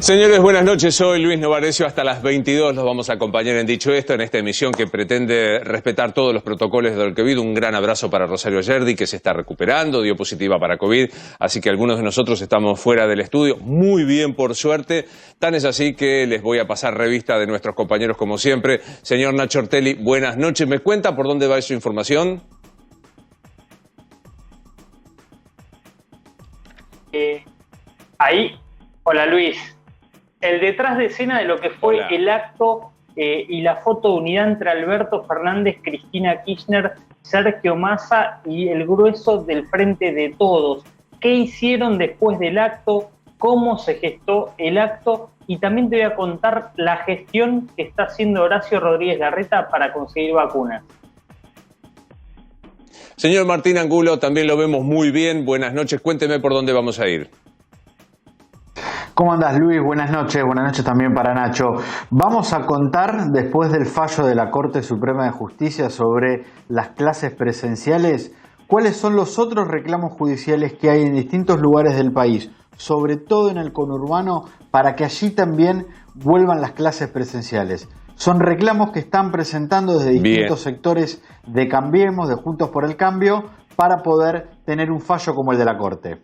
Señores, buenas noches. Soy Luis Novarecio. Hasta las 22 los vamos a acompañar en Dicho Esto, en esta emisión que pretende respetar todos los protocolos del COVID. Un gran abrazo para Rosario Yerdi, que se está recuperando, dio positiva para COVID, así que algunos de nosotros estamos fuera del estudio. Muy bien, por suerte. Tan es así que les voy a pasar revista de nuestros compañeros como siempre. Señor Nacho Ortelli, buenas noches. ¿Me cuenta por dónde va su información? Ahí. Hola, Luis. El detrás de escena de lo que fue el acto y la foto de unidad entre Alberto Fernández, Cristina Kirchner, Sergio Massa y el grueso del Frente de Todos. ¿Qué hicieron después del acto? ¿Cómo se gestó el acto? Y también te voy a contar la gestión que está haciendo Horacio Rodríguez Larreta para conseguir vacunas. Señor Martín Angulo, también lo vemos muy bien. Buenas noches. Cuénteme por dónde vamos a ir. ¿Cómo andás, Luis? Buenas noches también para Nacho. Vamos a contar, después del fallo de la Corte Suprema de Justicia sobre las clases presenciales, cuáles son los otros reclamos judiciales que hay en distintos lugares del país, sobre todo en el conurbano, para que allí también vuelvan las clases presenciales. Son reclamos que están presentando desde distintos sectores de Cambiemos, de Juntos por el Cambio, para poder tener un fallo como el de la Corte.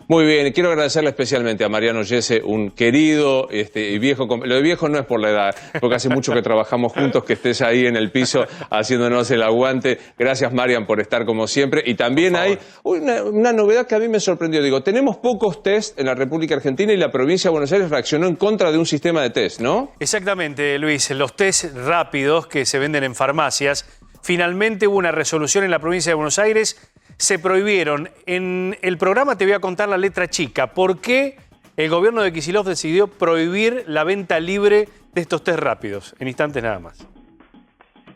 Muy bien, quiero agradecerle especialmente a Mariano Yese, un querido y viejo, lo de viejo no es por la edad, porque hace mucho que trabajamos juntos, que estés ahí en el piso haciéndonos el aguante. Gracias, Marian, por estar como siempre. Y también hay una novedad que a mí me sorprendió. Digo, tenemos pocos test en la República Argentina y la provincia de Buenos Aires reaccionó en contra de un sistema de test, ¿no? Exactamente, Luis. Los test rápidos que se venden en farmacias, finalmente hubo una resolución en la provincia de Buenos Aires. Se prohibieron. En el programa te voy a contar la letra chica. ¿Por qué el gobierno de Kicillof decidió prohibir la venta libre de estos test rápidos? En instantes nada más.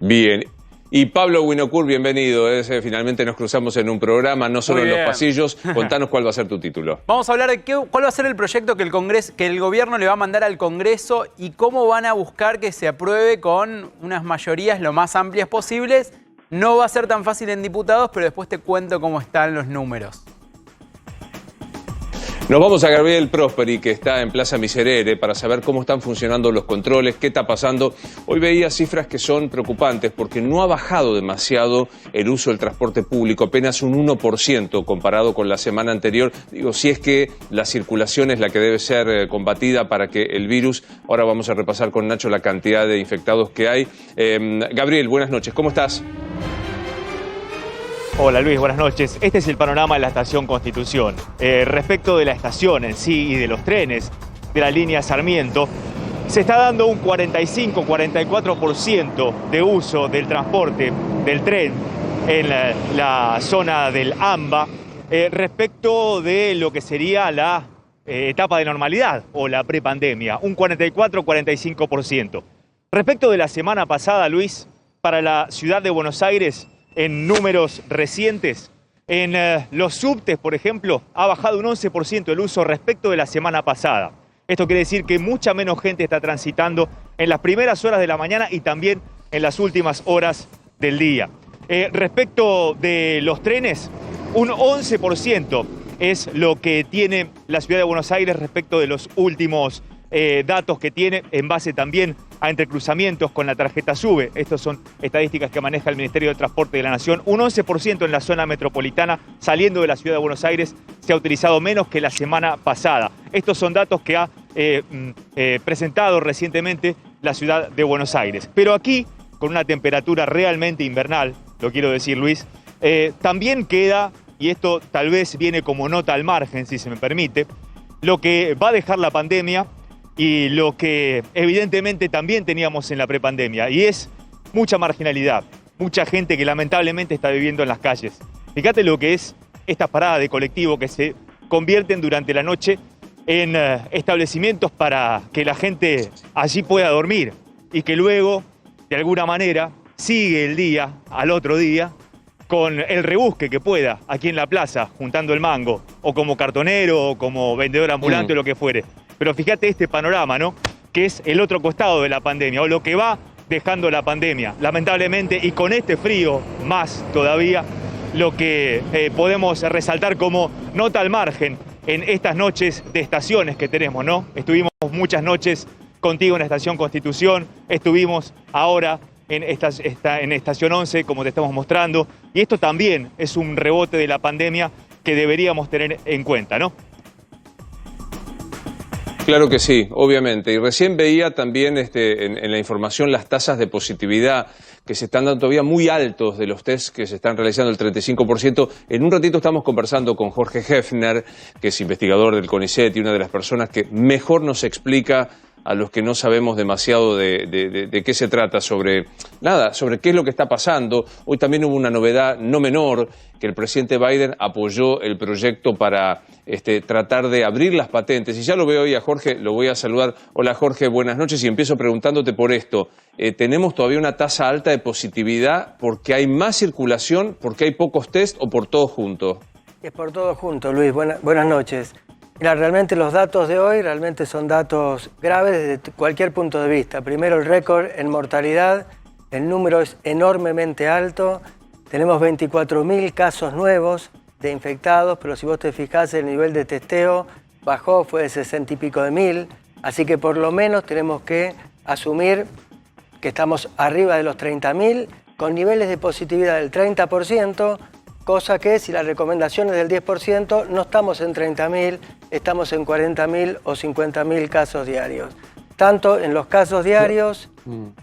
Bien. Y Pablo Winocourt, bienvenido. Finalmente nos cruzamos en un programa, no solo en los pasillos. Contanos cuál va a ser tu título. Vamos a hablar de cuál va a ser el proyecto que el gobierno le va a mandar al Congreso y cómo van a buscar que se apruebe con unas mayorías lo más amplias posibles. No va a ser tan fácil en diputados, pero después te cuento cómo están los números. Nos vamos a Gabriel Prosperi, que está en Plaza Miserere, para saber cómo están funcionando los controles, qué está pasando. Hoy veía cifras que son preocupantes porque no ha bajado demasiado el uso del transporte público, apenas un 1% comparado con la semana anterior. Digo, si es que la circulación es la que debe ser combatida para que el virus... Ahora vamos a repasar con Nacho la cantidad de infectados que hay. Gabriel, buenas noches, ¿cómo estás? Hola Luis, buenas noches. Este es el panorama de la estación Constitución. Respecto de la estación en sí y de los trenes de la línea Sarmiento, se está dando un 45-44% de uso del transporte del tren en la zona del AMBA respecto de lo que sería la etapa de normalidad o la prepandemia, un 44-45%. Respecto de la semana pasada, Luis, para la ciudad de Buenos Aires, en números recientes, en los subtes, por ejemplo, ha bajado un 11% el uso respecto de la semana pasada. Esto quiere decir que mucha menos gente está transitando en las primeras horas de la mañana y también en las últimas horas del día. Respecto de los trenes, un 11% es lo que tiene la ciudad de Buenos Aires respecto de los últimos datos que tiene en base también a entrecruzamientos con la tarjeta SUBE. Estas son estadísticas que maneja el Ministerio de Transporte de la Nación. Un 11% en la zona metropolitana, saliendo de la ciudad de Buenos Aires, se ha utilizado menos que la semana pasada. Estos son datos que ha presentado recientemente la ciudad de Buenos Aires. Pero aquí, con una temperatura realmente invernal, lo quiero decir, Luis, también queda, y esto tal vez viene como nota al margen, si se me permite, lo que va a dejar la pandemia y lo que evidentemente también teníamos en la prepandemia, y es mucha marginalidad, mucha gente que lamentablemente está viviendo en las calles. Fíjate lo que es estas paradas de colectivo que se convierten durante la noche en establecimientos para que la gente allí pueda dormir y que luego, de alguna manera, sigue el día al otro día con el rebusque que pueda aquí en la plaza, juntando el mango, o como cartonero, o como vendedor ambulante, o lo que fuere. Pero fíjate este panorama, ¿no? Que es el otro costado de la pandemia, o lo que va dejando la pandemia. Lamentablemente, y con este frío más todavía, lo que podemos resaltar como nota al margen en estas noches de estaciones que tenemos, ¿no? Estuvimos muchas noches contigo en la Estación Constitución, estuvimos ahora en Estación 11, como te estamos mostrando, y esto también es un rebote de la pandemia que deberíamos tener en cuenta, ¿no? Claro que sí, obviamente. Y recién veía también en la información las tasas de positividad que se están dando todavía muy altos de los test que se están realizando, el 35%. En un ratito estamos conversando con Jorge Hefner, que es investigador del CONICET y una de las personas que mejor nos explica a los que no sabemos demasiado de qué se trata, sobre qué es lo que está pasando. Hoy también hubo una novedad no menor, que el presidente Biden apoyó el proyecto para tratar de abrir las patentes. Y ya lo veo hoy a Jorge, lo voy a saludar. Hola Jorge, buenas noches, y empiezo preguntándote por esto. ¿Tenemos todavía una tasa alta de positividad porque hay más circulación, porque hay pocos test o por todo junto? Es por todo junto, Luis. Buenas noches. Mira, realmente los datos de hoy realmente son datos graves desde cualquier punto de vista. Primero, el récord en mortalidad, el número es enormemente alto. Tenemos 24.000 casos nuevos de infectados, pero si vos te fijás, el nivel de testeo bajó, fue de 60 y pico de mil. Así que por lo menos tenemos que asumir que estamos arriba de los 30.000, con niveles de positividad del 30%, cosa que si la recomendación es del 10%, no estamos en 30.000, estamos en 40.000 o 50.000 casos diarios. Tanto en los casos diarios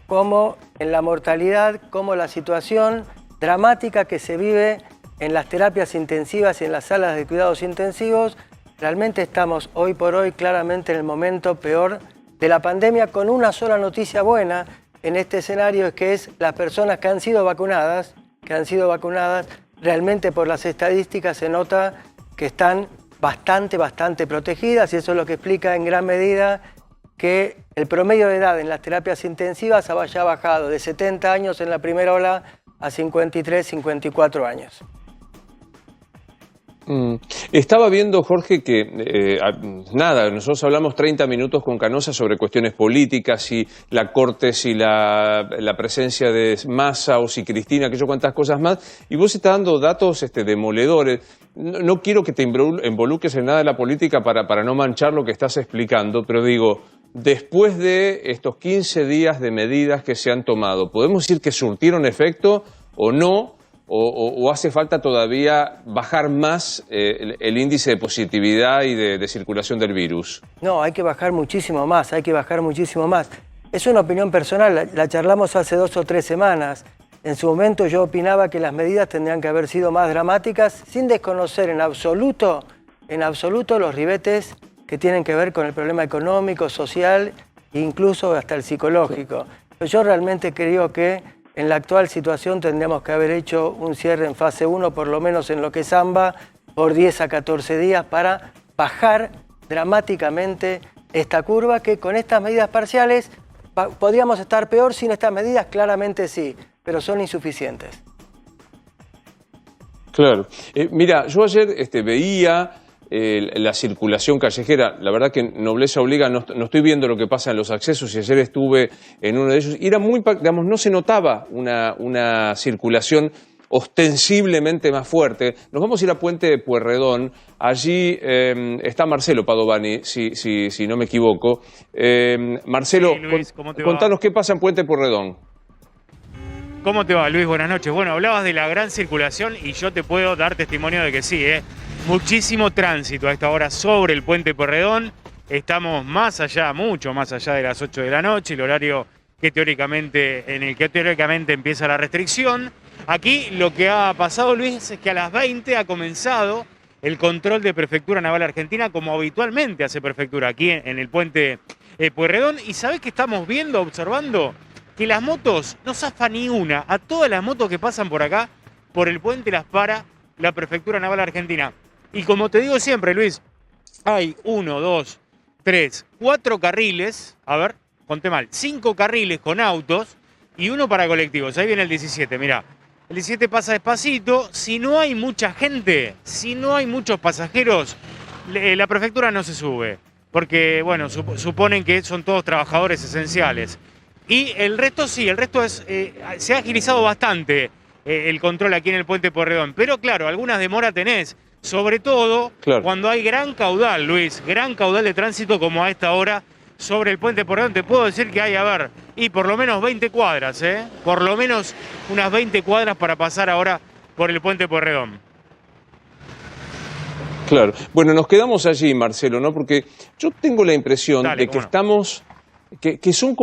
como en la mortalidad, como la situación dramática que se vive en las terapias intensivas y en las salas de cuidados intensivos. Realmente estamos hoy por hoy claramente en el momento peor de la pandemia, con una sola noticia buena en este escenario, es que es las personas que han sido vacunadas, realmente por las estadísticas se nota que están bastante protegidas, y eso es lo que explica en gran medida que el promedio de edad en las terapias intensivas haya bajado de 70 años en la primera ola a 53, 54 años. Estaba viendo, Jorge, que nosotros hablamos 30 minutos con Canosa sobre cuestiones políticas, y la Corte, si la presencia de Massa o si Cristina, que yo cuántas cosas más, y vos estás dando datos demoledores. No quiero que te involucres en nada de la política para no manchar lo que estás explicando, pero digo, después de estos 15 días de medidas que se han tomado, ¿podemos decir que surtieron efecto o no? ¿O hace falta todavía bajar más el índice de positividad y de circulación del virus? No, hay que bajar muchísimo más, Es una opinión personal, la charlamos hace 2 o 3 semanas. En su momento yo opinaba que las medidas tendrían que haber sido más dramáticas, sin desconocer en absoluto los ribetes que tienen que ver con el problema económico, social e incluso hasta el psicológico. Yo realmente creo que en la actual situación tendríamos que haber hecho un cierre en fase 1, por lo menos en lo que es AMBA, por 10 a 14 días para bajar dramáticamente esta curva, que con estas medidas parciales podríamos estar peor. Sin estas medidas claramente sí, pero son insuficientes. Claro. Mira, yo ayer veía la circulación callejera. La verdad que nobleza obliga, no estoy viendo lo que pasa en los accesos, y ayer estuve en uno de ellos y era muy, no se notaba una circulación ostensiblemente más fuerte. Nos vamos a ir a Puente de Pueyrredón. Allí está Marcelo Padovani, si no me equivoco. Marcelo, sí, Luis, contanos qué pasa en Puente de Pueyrredón. ¿Cómo te va, Luis? Buenas noches. Bueno, hablabas de la gran circulación y yo te puedo dar testimonio de que sí, muchísimo tránsito a esta hora sobre el Puente Pueyrredón. Estamos mucho más allá de las 8 de la noche, el horario en el que teóricamente empieza la restricción. Aquí lo que ha pasado, Luis, es que a las 20 ha comenzado el control de Prefectura Naval Argentina, como habitualmente hace Prefectura aquí en el Puente Pueyrredón. Y ¿sabés qué estamos observando? Que las motos no zafan ni una. A todas las motos que pasan por acá, por el puente, las para la Prefectura Naval Argentina. Y como te digo siempre, Luis, hay 1, 2, 3, 4 carriles, 5 carriles con autos y 1 para colectivos. Ahí viene el 17, mirá. el 17 pasa despacito. Si no hay mucha gente, si no hay muchos pasajeros, la prefectura no se sube. Porque, bueno, suponen que son todos trabajadores esenciales. Y el resto sí, el resto se ha agilizado bastante el control aquí en el Puente Porredón. Pero claro, algunas demoras tenés. Sobre todo cuando hay gran caudal, Luis, gran caudal de tránsito como a esta hora sobre el Puente Porredón. Te puedo decir que hay, y por lo menos 20 cuadras, por lo menos unas 20 cuadras para pasar ahora por el Puente Porredón. Claro. Bueno, nos quedamos allí, Marcelo, ¿no? Porque yo tengo la impresión de que estamos... Que son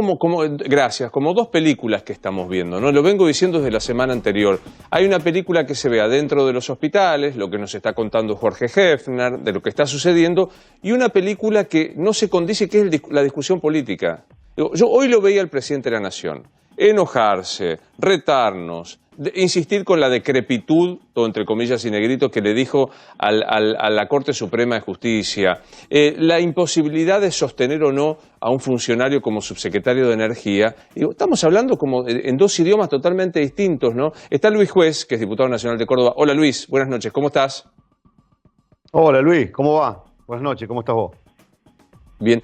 gracias, como dos películas que estamos viendo, ¿no? Lo vengo diciendo desde la semana anterior. Hay una película que se ve adentro de los hospitales, lo que nos está contando Jorge Hefner, de lo que está sucediendo, y una película que no se condice, que es la discusión política. Yo hoy lo veía al presidente de la Nación, enojarse, retarnos, insistir con la decrepitud, todo entre comillas y negrito, que le dijo a la Corte Suprema de Justicia, la imposibilidad de sostener o no a un funcionario como subsecretario de Energía. Estamos hablando como en dos idiomas totalmente distintos, ¿no? Está Luis Juez, que es diputado nacional de Córdoba. Hola Luis, buenas noches, ¿cómo estás? Hola Luis, ¿cómo va? Buenas noches, ¿cómo estás vos? Bien.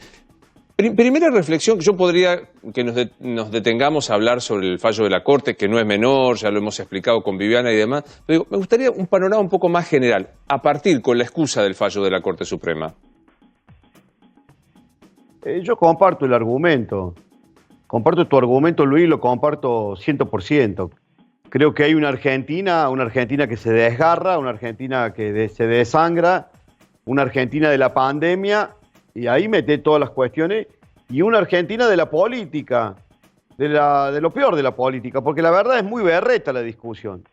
Primera reflexión, que yo podría que nos detengamos a hablar sobre el fallo de la Corte, que no es menor, ya lo hemos explicado con Viviana y demás, pero me gustaría un panorama un poco más general, a partir con la excusa del fallo de la Corte Suprema. Yo comparto el argumento, comparto tu argumento, Luis, lo comparto 100%. Creo que hay una Argentina que se desgarra, una Argentina que se desangra, una Argentina de la pandemia, y ahí mete todas las cuestiones, y una Argentina de la política, de lo peor de la política, porque la verdad es muy berreta la discusión.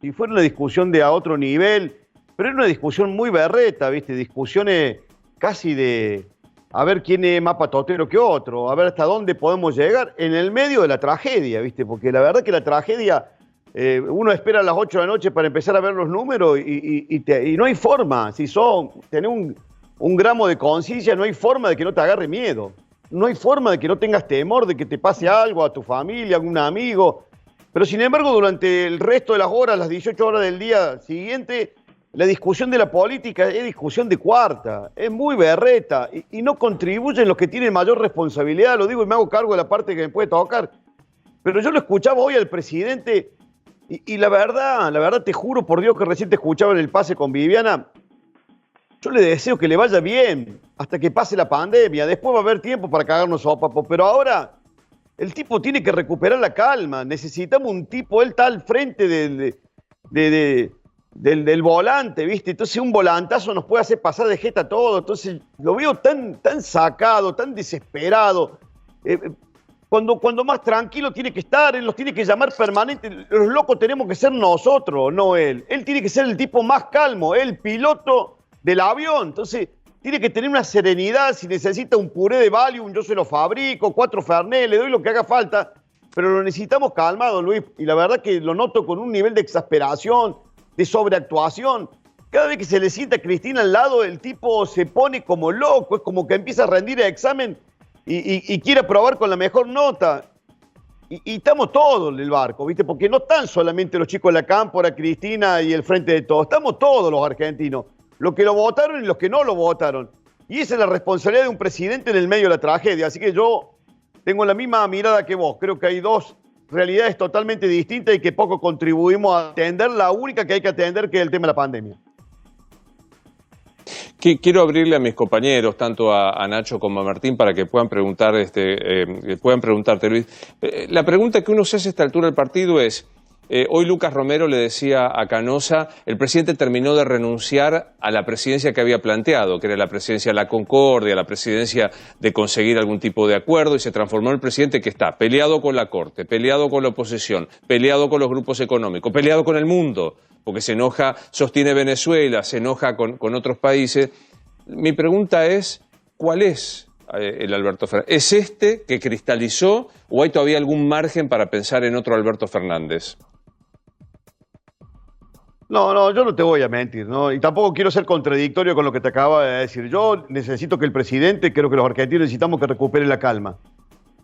Si fuera una discusión de a otro nivel, pero es una discusión muy berreta, ¿viste? Discusiones casi de a ver quién es más patotero que otro, a ver hasta dónde podemos llegar en el medio de la tragedia, ¿viste? Porque la verdad que la tragedia, uno espera a las 8 de la noche para empezar a ver los números y no hay forma. Si tenés un gramo de conciencia, no hay forma de que no te agarre miedo. No hay forma de que no tengas temor de que te pase algo a tu familia, a algún amigo. Pero sin embargo, durante el resto de las horas, las 18 horas del día siguiente, la discusión de la política es discusión de cuarta, es muy berreta y no contribuyen los que tienen mayor responsabilidad. Lo digo y me hago cargo de la parte que me puede tocar. Pero yo lo escuchaba hoy al presidente y la verdad, te juro por Dios que recién te escuchaba en el pase con Viviana. Yo le deseo que le vaya bien hasta que pase la pandemia. Después va a haber tiempo para cagarnos sopapos. Pero ahora el tipo tiene que recuperar la calma. Necesitamos un tipo, él está al frente del volante, ¿viste? Entonces un volantazo nos puede hacer pasar de jeta todo. Entonces lo veo tan sacado, tan desesperado. Cuando más tranquilo tiene que estar, él los tiene que llamar permanente. Los locos tenemos que ser nosotros, no él. Él tiene que ser el tipo más calmo, el piloto del avión. Entonces tiene que tener una serenidad. Si necesita un puré de Valium, yo se lo fabrico, 4 Fernet, le doy lo que haga falta, pero lo necesitamos calmado, Luis, y la verdad que lo noto con un nivel de exasperación, de sobreactuación. Cada vez que se le sienta a Cristina al lado, el tipo se pone como loco, es como que empieza a rendir el examen y quiere aprobar con la mejor nota. Y estamos todos en el barco, ¿viste? Porque no están solamente los chicos de la Cámpora, Cristina y el Frente de Todos, estamos todos los argentinos. Los que lo votaron y los que no lo votaron. Y esa es la responsabilidad de un presidente en el medio de la tragedia. Así que yo tengo la misma mirada que vos. Creo que hay dos realidades totalmente distintas y que poco contribuimos a atender la única que hay que atender, que es el tema de la pandemia. Quiero abrirle a mis compañeros, tanto a Nacho como a Martín, para que puedan preguntarte, Luis. La pregunta que uno se hace a esta altura del partido es... hoy Lucas Romero le decía a Canosa, el presidente terminó de renunciar a la presidencia que había planteado, que era la presidencia de la concordia, la presidencia de conseguir algún tipo de acuerdo, y se transformó en el presidente que está peleado con la Corte, peleado con la oposición, peleado con los grupos económicos, peleado con el mundo, porque se enoja, sostiene Venezuela, se enoja con otros países. Mi pregunta es, ¿cuál es el Alberto Fernández? ¿Es este que cristalizó o hay todavía algún margen para pensar en otro Alberto Fernández? No, yo no te voy a mentir, ¿no? Y tampoco quiero ser contradictorio con lo que te acaba de decir. Yo necesito que el presidente, creo que los argentinos necesitamos que recupere la calma.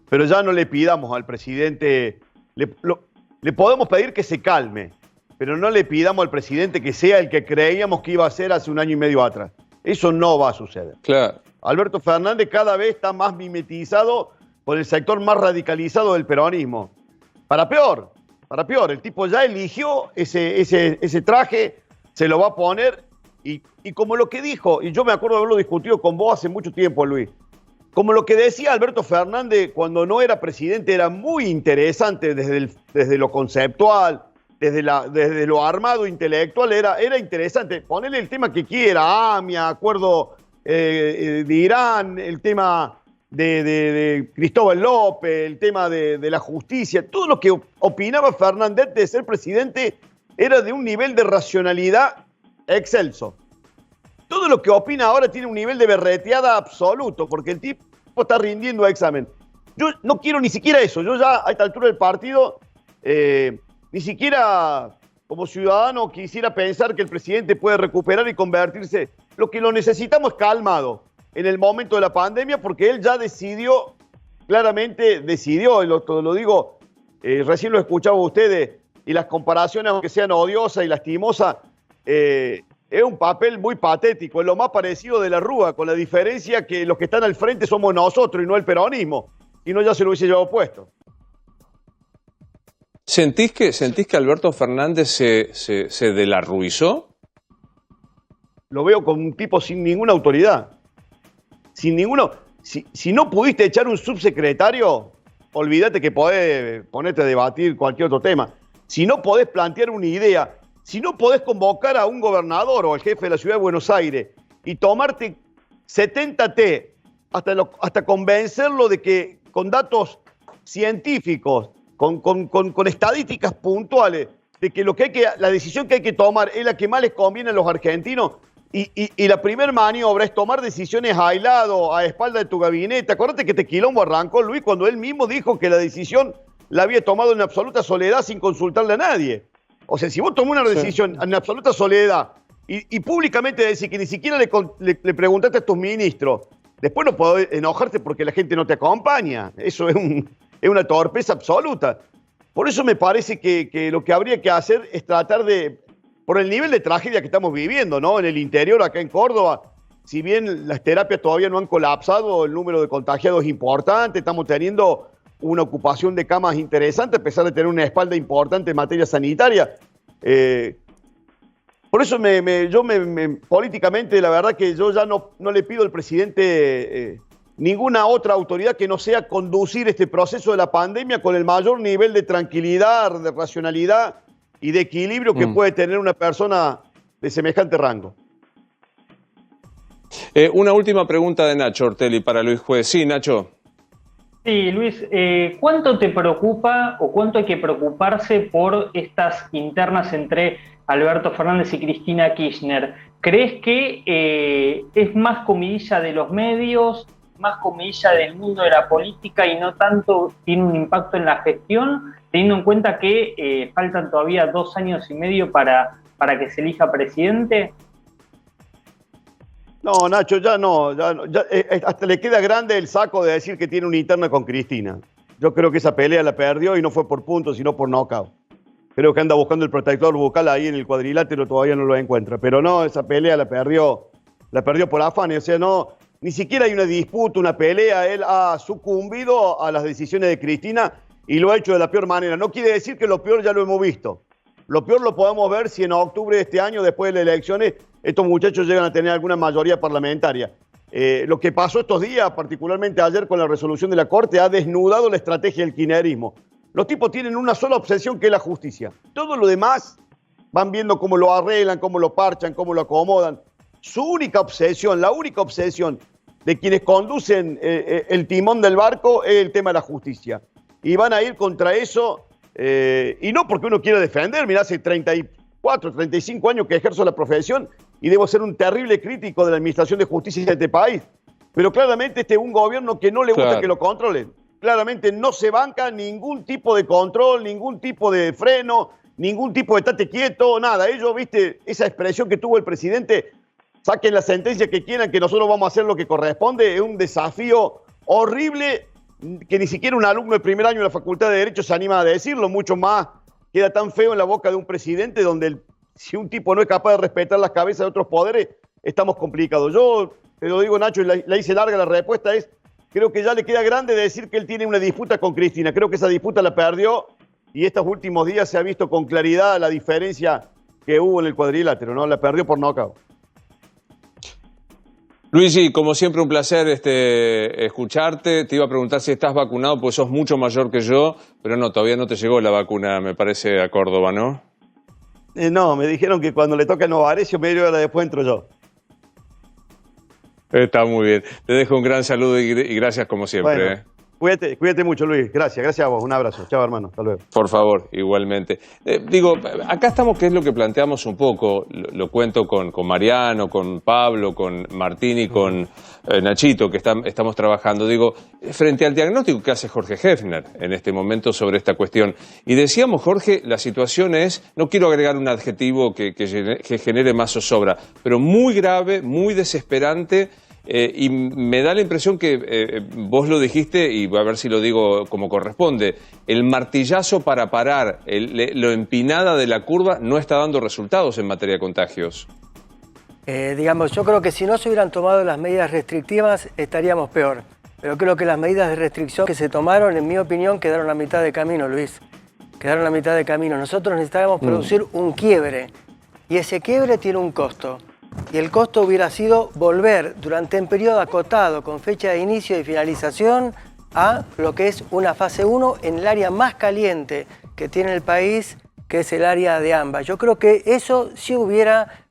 Pero ya no le pidamos al presidente, le podemos pedir que se calme, pero no le pidamos al presidente que sea el que creíamos que iba a ser hace un año y medio atrás. Eso no va a suceder. Claro. Alberto Fernández cada vez está más mimetizado con el sector más radicalizado del peronismo. Para peor, el tipo ya eligió ese traje, se lo va a poner y como lo que dijo, y yo me acuerdo de haberlo discutido con vos hace mucho tiempo, Luis, como lo que decía Alberto Fernández cuando no era presidente era muy interesante desde lo conceptual, desde lo armado intelectual, era interesante. Ponerle el tema que quiera, AMIA, acuerdo de Irán, el tema de Cristóbal López, el tema de la justicia, todo lo que opinaba Fernández de ser presidente era de un nivel de racionalidad excelso. Todo lo que opina ahora tiene un nivel de berreteada absoluto, porque el tipo está rindiendo examen. Yo no quiero ni siquiera eso. Yo ya a esta altura del partido, ni siquiera como ciudadano quisiera pensar que el presidente puede recuperar y convertirse. Lo que lo necesitamos es calmado en el momento de la pandemia, porque él ya decidió, claramente decidió, y lo digo, recién lo escuchaba ustedes, y las comparaciones, aunque sean odiosas y lastimosas, es un papel muy patético, es lo más parecido de la Rúa, con la diferencia que los que están al frente somos nosotros y no el peronismo, y no ya se lo hubiese llevado puesto. ¿Sentís que Alberto Fernández se delarruizó? Lo veo como un tipo sin ninguna autoridad. Sin ninguno. Si no pudiste echar un subsecretario, olvídate que podés ponerte a debatir cualquier otro tema. Si no podés plantear una idea, si no podés convocar a un gobernador o al jefe de la ciudad de Buenos Aires y tomarte 70 té hasta convencerlo de que con datos científicos, con estadísticas puntuales, de que la decisión que hay que tomar es la que más les conviene a los argentinos, y la primera maniobra es tomar decisiones aislado, a espalda de tu gabinete. Acuérdate que este quilombo arrancó, Luis, cuando él mismo dijo que la decisión la había tomado en absoluta soledad sin consultarle a nadie. O sea, si vos tomás una decisión en absoluta soledad y públicamente decís que ni siquiera le preguntaste a tus ministros, después no podés enojarte porque la gente no te acompaña. Eso es una torpeza absoluta. Por eso me parece que lo que habría que hacer es tratar de, por el nivel de tragedia que estamos viviendo, ¿no? En el interior, acá en Córdoba, si bien las terapias todavía no han colapsado, el número de contagiados es importante, estamos teniendo una ocupación de camas interesante, a pesar de tener una espalda importante en materia sanitaria. Por eso políticamente, la verdad que yo ya no le pido al presidente ninguna otra autoridad que no sea conducir este proceso de la pandemia con el mayor nivel de tranquilidad, de racionalidad y de equilibrio que puede tener una persona de semejante rango. Una última pregunta de Nacho Ortelli para Luis Juez. Sí, Nacho. Sí, Luis, ¿cuánto te preocupa o cuánto hay que preocuparse por estas internas entre Alberto Fernández y Cristina Kirchner? ¿Crees que es más comidilla de los medios, más comidilla del mundo de la política y no tanto tiene un impacto en la gestión, teniendo en cuenta que faltan todavía 2 años y medio para que se elija presidente? No, Nacho, ya hasta le queda grande el saco de decir que tiene una interna con Cristina. Yo creo que esa pelea la perdió y no fue por puntos, sino por knockout. Creo que anda buscando el protector bucal ahí en el cuadrilátero, todavía no lo encuentra. Pero no, esa pelea la perdió por afán. O sea, no, ni siquiera hay una disputa, una pelea. Él ha sucumbido a las decisiones de Cristina y lo ha hecho de la peor manera. No quiere decir que lo peor ya lo hemos visto. Lo peor lo podemos ver si en octubre de este año, después de las elecciones, estos muchachos llegan a tener alguna mayoría parlamentaria. Lo que pasó estos días, particularmente ayer con la resolución de la Corte, ha desnudado la estrategia del kirchnerismo. Los tipos tienen una sola obsesión, que es la justicia. Todo lo demás van viendo cómo lo arreglan, cómo lo parchan, cómo lo acomodan. Su única obsesión, la única obsesión de quienes conducen el timón del barco es el tema de la justicia. Y van a ir contra eso, y no porque uno quiera defender. Mirá, hace 34, 35 años que ejerzo la profesión y debo ser un terrible crítico de la administración de justicia de este país. Pero claramente este es un gobierno que no le gusta que lo controlen. Claramente no se banca ningún tipo de control, ningún tipo de freno, ningún tipo de estate quieto, nada. Ellos, viste, esa expresión que tuvo el presidente, saquen la sentencia que quieran, que nosotros vamos a hacer lo que corresponde, es un desafío horrible que ni siquiera un alumno de primer año de la Facultad de Derecho se anima a decirlo, mucho más queda tan feo en la boca de un presidente donde si un tipo no es capaz de respetar las cabezas de otros poderes, estamos complicados. Yo te lo digo, Nacho, y la hice larga, la respuesta es, creo que ya le queda grande decir que él tiene una disputa con Cristina. Creo que esa disputa la perdió y estos últimos días se ha visto con claridad la diferencia que hubo en el cuadrilátero, ¿no? La perdió por nocaut. Luigi, como siempre un placer escucharte. Te iba a preguntar si estás vacunado, pues sos mucho mayor que yo, pero no, todavía no te llegó la vacuna, me parece, a Córdoba, ¿no? No, me dijeron que cuando le toca a Novarecio, media hora después entro yo. Está muy bien. Te dejo un gran saludo y gracias como siempre. Bueno, cuídate mucho, Luis. Gracias a vos. Un abrazo. Chao, hermano. Hasta luego. Por favor, igualmente. Acá estamos, que es lo que planteamos un poco, lo cuento con Mariano, con Pablo, con Martín y con Nachito, que estamos trabajando. Digo, frente al diagnóstico que hace Jorge Hefner en este momento sobre esta cuestión. Y decíamos, Jorge, la situación es, no quiero agregar un adjetivo que genere más zozobra, pero muy grave, muy desesperante. Y me da la impresión que vos lo dijiste, y a ver si lo digo como corresponde, el martillazo para parar lo empinada de la curva no está dando resultados en materia de contagios. Yo creo que si no se hubieran tomado las medidas restrictivas estaríamos peor. Pero creo que las medidas de restricción que se tomaron, en mi opinión, quedaron a mitad de camino, Luis. Quedaron a mitad de camino. Nosotros necesitábamos producir un quiebre. Y ese quiebre tiene un costo. Y el costo hubiera sido volver durante un periodo acotado, con fecha de inicio y finalización, a lo que es una fase 1 en el área más caliente que tiene el país, que es el área de AMBA. Yo creo que eso sí hubiera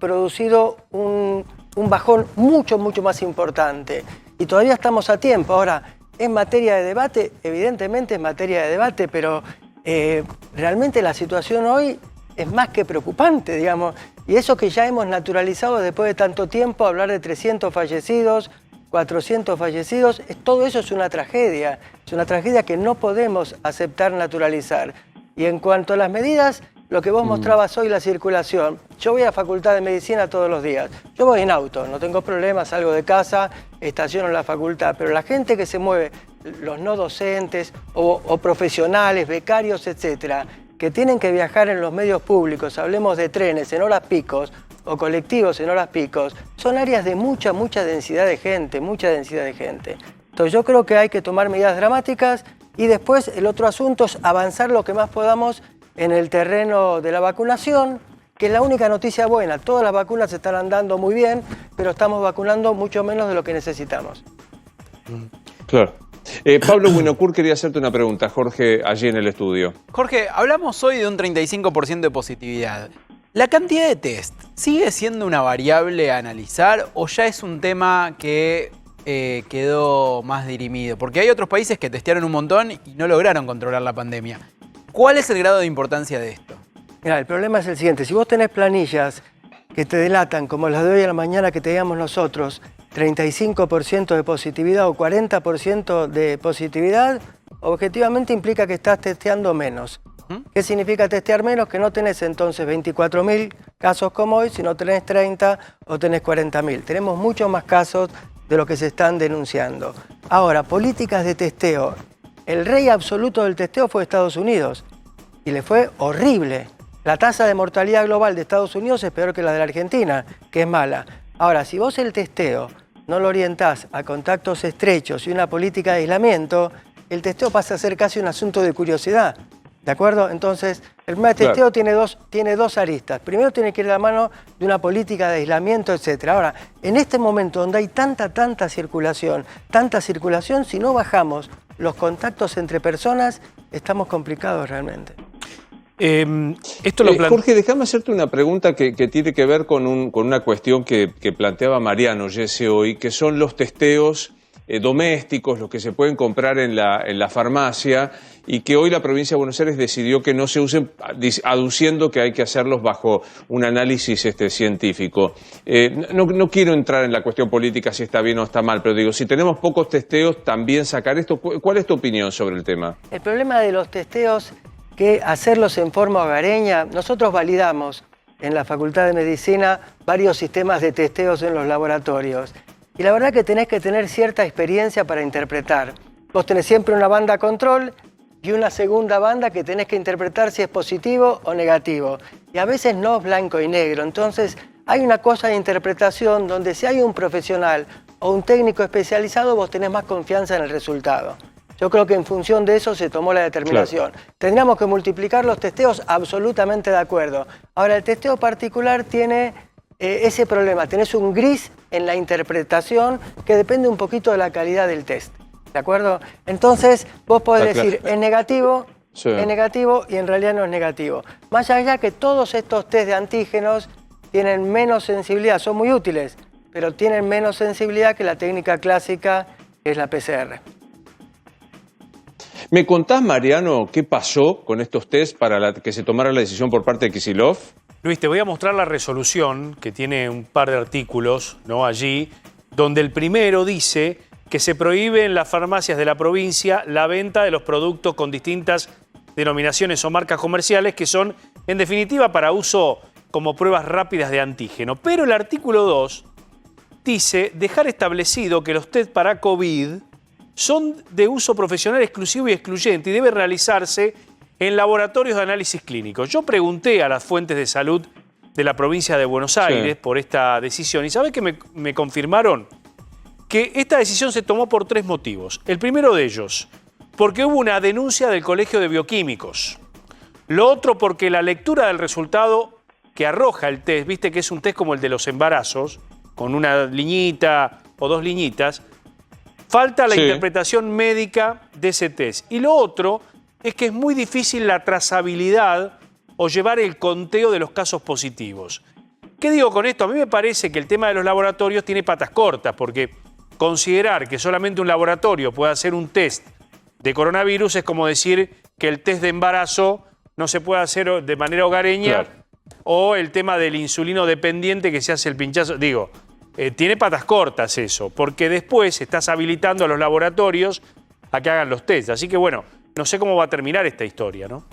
producido un bajón mucho más importante. Y todavía estamos a tiempo. Ahora, ¿es materia de debate? Evidentemente es materia de debate, pero realmente la situación hoy es más que preocupante, digamos. Y eso que ya hemos naturalizado después de tanto tiempo, hablar de 300 fallecidos, 400 fallecidos, todo eso es una tragedia. Es una tragedia que no podemos aceptar naturalizar. Y en cuanto a las medidas, lo que vos mostrabas hoy, la circulación. Yo voy a la Facultad de Medicina todos los días. Yo voy en auto, no tengo problemas, salgo de casa, estaciono en la facultad. Pero la gente que se mueve, los no docentes o profesionales, becarios, etcétera, que tienen que viajar en los medios públicos, hablemos de trenes en horas picos o colectivos en horas picos, son áreas de mucha densidad de gente, Entonces yo creo que hay que tomar medidas dramáticas y después el otro asunto es avanzar lo que más podamos en el terreno de la vacunación, que es la única noticia buena. Todas las vacunas se están andando muy bien, pero estamos vacunando mucho menos de lo que necesitamos. Claro. Pablo Winocourt quería hacerte una pregunta, Jorge, allí en el estudio. Jorge, hablamos hoy de un 35% de positividad. ¿La cantidad de test sigue siendo una variable a analizar o ya es un tema que quedó más dirimido? Porque hay otros países que testearon un montón y no lograron controlar la pandemia. ¿Cuál es el grado de importancia de esto? Mira, el problema es el siguiente. Si vos tenés planillas que te delatan, como las de hoy a la mañana que teníamos nosotros, 35% de positividad o 40% de positividad, objetivamente implica que estás testeando menos. ¿Qué significa testear menos? Que no tenés entonces 24.000 casos como hoy, sino tenés 30 o tenés 40.000. Tenemos muchos más casos de lo que se están denunciando. Ahora, políticas de testeo. El rey absoluto del testeo fue Estados Unidos y le fue horrible. La tasa de mortalidad global de Estados Unidos es peor que la de la Argentina, que es mala. Ahora, si vos el testeo no lo orientás a contactos estrechos y una política de aislamiento, el testeo pasa a ser casi un asunto de curiosidad. ¿De acuerdo? Entonces, el testeo tiene dos aristas. Primero tiene que ir de la mano de una política de aislamiento, etc. Ahora, en este momento donde hay tanta circulación, si no bajamos los contactos entre personas, estamos complicados realmente. Jorge, déjame hacerte una pregunta que tiene que ver con una cuestión que planteaba Mariano Jesse hoy, que son los testeos domésticos, los que se pueden comprar en la farmacia, y que hoy la provincia de Buenos Aires decidió que no se usen, aduciendo que hay que hacerlos bajo un análisis científico. No quiero entrar en la cuestión política si está bien o está mal, pero digo, si tenemos pocos testeos, también sacar esto. ¿Cuál es tu opinión sobre el tema? El problema de los testeos, que hacerlos en forma hogareña, nosotros validamos en la Facultad de Medicina varios sistemas de testeos en los laboratorios. Y la verdad que tenés que tener cierta experiencia para interpretar. Vos tenés siempre una banda control y una segunda banda que tenés que interpretar si es positivo o negativo. Y a veces no es blanco y negro. Entonces hay una cosa de interpretación donde si hay un profesional o un técnico especializado, vos tenés más confianza en el resultado. Yo creo que en función de eso se tomó la determinación. Claro. Tendríamos que multiplicar los testeos, absolutamente de acuerdo. Ahora, el testeo particular tiene ese problema. Tenés un gris en la interpretación que depende un poquito de la calidad del test. ¿De acuerdo? Entonces, vos podés decir, es negativo, sí, es negativo y en realidad no es negativo. Más allá que todos estos test de antígenos tienen menos sensibilidad, son muy útiles, pero tienen menos sensibilidad que la técnica clásica, que es la PCR. ¿Me contás, Mariano, qué pasó con estos test para que se tomara la decisión por parte de Kicillof? Luis, te voy a mostrar la resolución, que tiene un par de artículos, ¿no?, allí, donde el primero dice que se prohíbe en las farmacias de la provincia la venta de los productos con distintas denominaciones o marcas comerciales que son, en definitiva, para uso como pruebas rápidas de antígeno. Pero el artículo 2 dice dejar establecido que los test para COVID son de uso profesional exclusivo y excluyente y debe realizarse en laboratorios de análisis clínicos. Yo pregunté a las fuentes de salud de la provincia de Buenos Aires por esta decisión y ¿sabés qué me confirmaron? Que esta decisión se tomó por 3 motivos. El primero de ellos, porque hubo una denuncia del Colegio de Bioquímicos. Lo otro, porque la lectura del resultado que arroja el test, viste que es un test como el de los embarazos, con una liñita o 2 liñitas, falta la interpretación médica de ese test. Y lo otro es que es muy difícil la trazabilidad o llevar el conteo de los casos positivos. ¿Qué digo con esto? A mí me parece que el tema de los laboratorios tiene patas cortas, porque considerar que solamente un laboratorio puede hacer un test de coronavirus es como decir que el test de embarazo no se puede hacer de manera hogareña, o el tema del insulino dependiente que se hace el pinchazo. Digo, tiene patas cortas eso, porque después estás habilitando a los laboratorios a que hagan los test. Así que bueno, no sé cómo va a terminar esta historia, ¿no?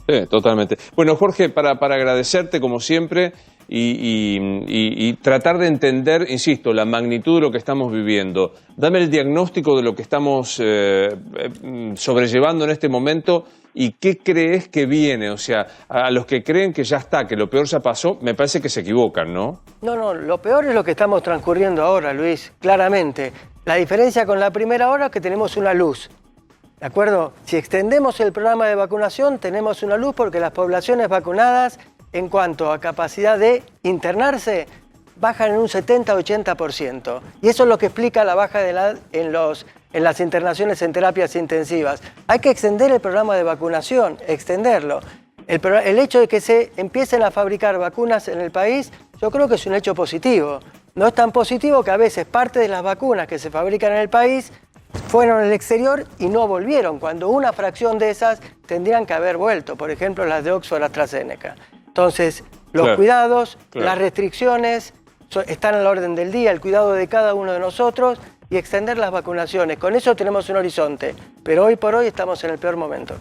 Sí, totalmente. Bueno, Jorge, para agradecerte como siempre y tratar de entender, insisto, la magnitud de lo que estamos viviendo. Dame el diagnóstico de lo que estamos sobrellevando en este momento y qué crees que viene. O sea, a los que creen que ya está, que lo peor ya pasó, me parece que se equivocan, ¿no? No, lo peor es lo que estamos transcurriendo ahora, Luis, claramente. La diferencia con la primera hora es que tenemos una luz. ¿De acuerdo? Si extendemos el programa de vacunación, tenemos una luz porque las poblaciones vacunadas, en cuanto a capacidad de internarse, bajan en un 70-80%. Y eso es lo que explica la baja de edad en las internaciones en terapias intensivas. Hay que extender el programa de vacunación, extenderlo. El hecho de que se empiecen a fabricar vacunas en el país, yo creo que es un hecho positivo. No es tan positivo que a veces parte de las vacunas que se fabrican en el país fueron al exterior y no volvieron, cuando una fracción de esas tendrían que haber vuelto, por ejemplo las de Oxford AstraZeneca. Entonces, los cuidados, las restricciones están a la orden del día, el cuidado de cada uno de nosotros y extender las vacunaciones. Con eso tenemos un horizonte, pero hoy por hoy estamos en el peor momento.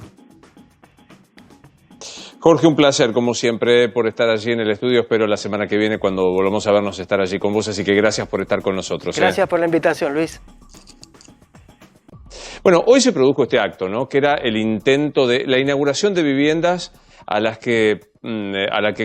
Jorge, un placer, como siempre, por estar allí en el estudio. Espero la semana que viene, cuando volvamos a vernos, estar allí con vos. Así que gracias por estar con nosotros. Gracias por la invitación, Luis. Bueno, hoy se produjo este acto, ¿no?, que era el intento de la inauguración de viviendas a la que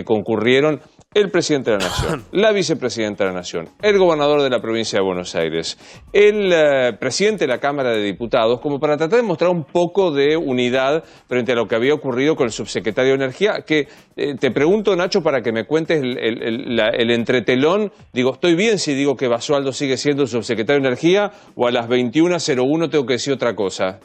concurrieron el presidente de la Nación, la vicepresidenta de la Nación, el gobernador de la provincia de Buenos Aires, el presidente de la Cámara de Diputados, como para tratar de mostrar un poco de unidad frente a lo que había ocurrido con el subsecretario de Energía, que te pregunto, Nacho, para que me cuentes el entretelón. Digo, ¿estoy bien si digo que Basualdo sigue siendo el subsecretario de Energía o a las 21:01 tengo que decir otra cosa?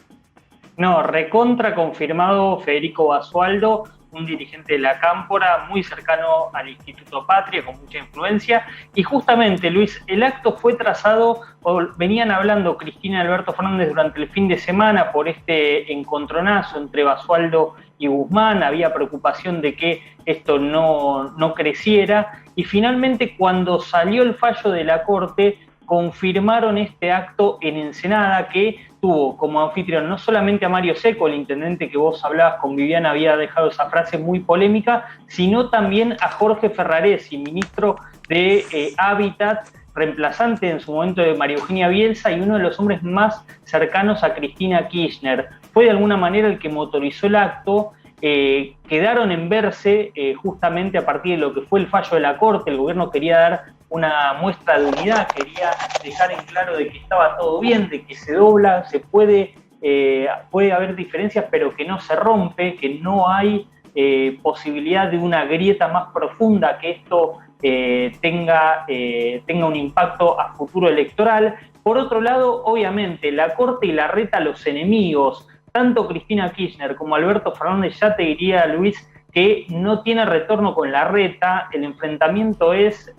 No, recontra confirmado Federico Basualdo, un dirigente de la Cámpora, muy cercano al Instituto Patria, con mucha influencia. Y justamente, Luis, el acto fue trazado, o venían hablando Cristina y Alberto Fernández durante el fin de semana por este encontronazo entre Basualdo y Guzmán. Había preocupación de que esto no creciera. Y finalmente, cuando salió el fallo de la Corte, confirmaron este acto en Ensenada, que tuvo como anfitrión no solamente a Mario Secco, el intendente que vos hablabas con Viviana, había dejado esa frase muy polémica, sino también a Jorge Ferraresi, ministro de Hábitat, reemplazante en su momento de María Eugenia Bielsa y uno de los hombres más cercanos a Cristina Kirchner. Fue de alguna manera el que motorizó el acto. Quedaron en verse justamente a partir de lo que fue el fallo de la Corte. El gobierno quería dar una muestra de unidad, quería dejar en claro de que estaba todo bien, de que se dobla, se puede haber diferencias, pero que no se rompe, que no hay posibilidad de una grieta más profunda, que esto tenga un impacto a futuro electoral. Por otro lado, obviamente, la Corte y la Reta, los enemigos, tanto Cristina Kirchner como Alberto Fernández, ya te diría, Luis, que no tiene retorno con la Reta. El enfrentamiento es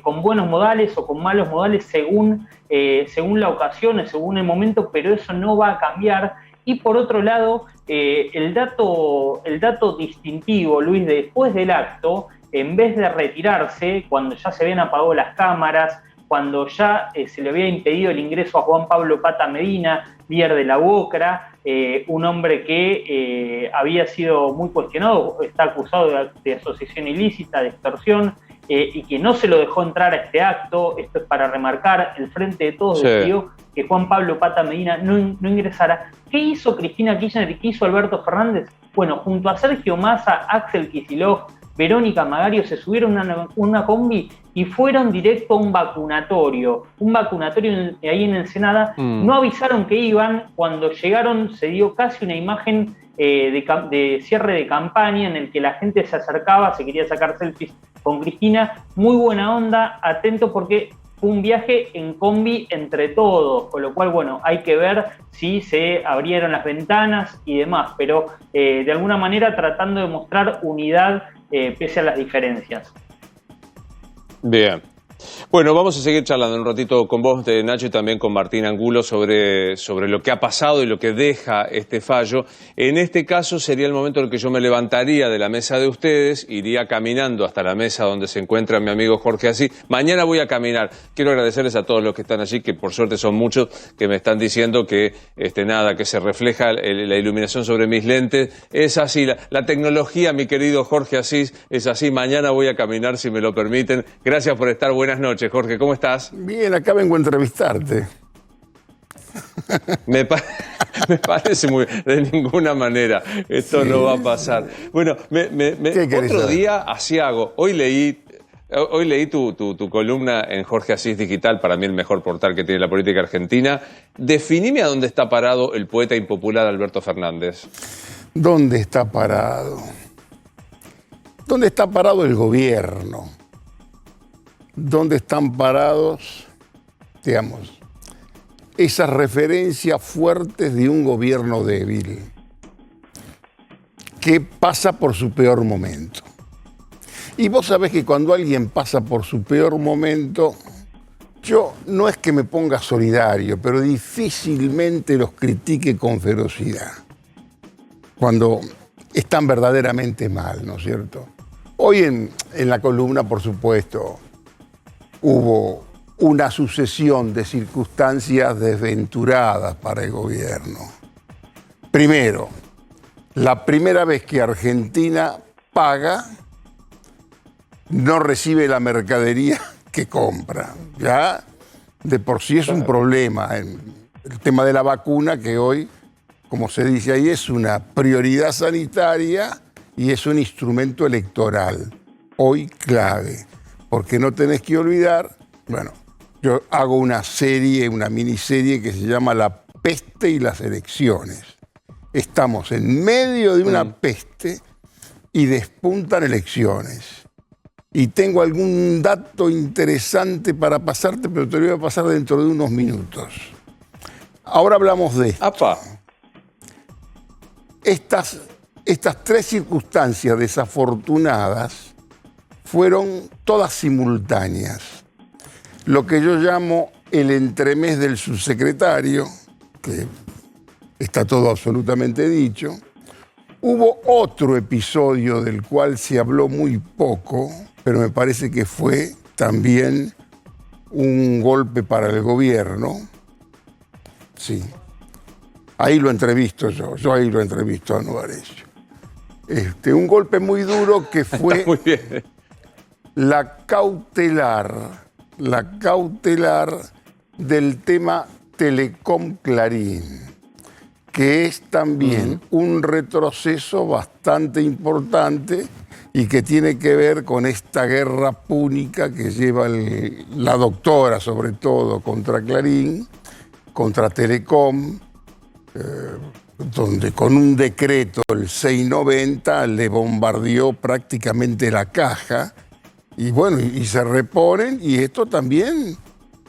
con buenos modales o con malos modales según la ocasión, según el momento, pero eso no va a cambiar. Y por otro lado, el dato distintivo, Luis, después del acto, en vez de retirarse, cuando ya se habían apagado las cámaras, cuando ya se le había impedido el ingreso a Juan Pablo Pata Medina, líder de la UOCRA, un hombre que había sido muy cuestionado, está acusado de asociación ilícita, de extorsión, y que no se lo dejó entrar a este acto. Esto es para remarcar, el Frente de Todos decidió que Juan Pablo Pata Medina no ingresara. ¿Qué hizo Cristina Kirchner y qué hizo Alberto Fernández? Bueno, junto a Sergio Massa, Axel Kicillof, Verónica Magario, se subieron a una combi y fueron directo a un vacunatorio ahí en Ensenada. No avisaron que iban. Cuando llegaron se dio casi una imagen de cierre de campaña en el que la gente se acercaba, se quería sacar selfies con Cristina. Muy buena onda, atento porque fue un viaje en combi entre todos, con lo cual, bueno, hay que ver si se abrieron las ventanas y demás, pero de alguna manera tratando de mostrar unidad pese a las diferencias. Bien. Bueno, vamos a seguir charlando un ratito con vos, Nacho, y también con Martín Angulo sobre lo que ha pasado y lo que deja este fallo. En este caso sería el momento en el que yo me levantaría de la mesa de ustedes, iría caminando hasta la mesa donde se encuentra mi amigo Jorge Asís. Mañana voy a caminar. Quiero agradecerles a todos los que están allí, que por suerte son muchos, que me están diciendo que que se refleja la iluminación sobre mis lentes. Es así, la tecnología, mi querido Jorge Asís, es así. Mañana voy a caminar, si me lo permiten. Gracias por estar. Buenas noches, Jorge. ¿Cómo estás? Bien, acá vengo a entrevistarte. Me parece muy... De ninguna manera. Esto no va a pasar. Bueno, otro día asiago. Hoy leí tu columna en Jorge Asís Digital, para mí el mejor portal que tiene la política argentina. Definime a dónde está parado el poeta impopular Alberto Fernández. ¿Dónde está parado? ¿Dónde está parado el gobierno? ¿Dónde están parados, digamos, esas referencias fuertes de un gobierno débil que pasa por su peor momento? Y vos sabés que cuando alguien pasa por su peor momento, yo no es que me ponga solidario, pero difícilmente los critique con ferocidad, cuando están verdaderamente mal, ¿no es cierto? Hoy en la columna, por supuesto, hubo una sucesión de circunstancias desventuradas para el gobierno. Primero, la primera vez que Argentina paga, no recibe la mercadería que compra. Ya de por sí es un problema. El tema de la vacuna, que hoy, como se dice ahí, es una prioridad sanitaria y es un instrumento electoral, hoy clave. Porque no tenés que olvidar, bueno, yo hago una miniserie que se llama La peste y las elecciones. Estamos en medio de una peste y despuntan elecciones. Y tengo algún dato interesante para pasarte, pero te lo voy a pasar dentro de unos minutos. Ahora hablamos de esto. ¡Apa! Estas tres circunstancias desafortunadas fueron todas simultáneas. Lo que yo llamo el entremés del subsecretario, que está todo absolutamente dicho. Hubo otro episodio del cual se habló muy poco, pero me parece que fue también un golpe para el gobierno. Sí. Ahí lo entrevisto yo ahí lo entrevisto a Novarecio. Un golpe muy duro que fue muy bien. La cautelar la cautelar del tema Telecom Clarín, que es también un retroceso bastante importante y que tiene que ver con esta guerra púnica que lleva la doctora, sobre todo, contra Clarín, contra Telecom, donde con un decreto, el 690, le bombardeó prácticamente la caja, y bueno, y se reponen, y esto también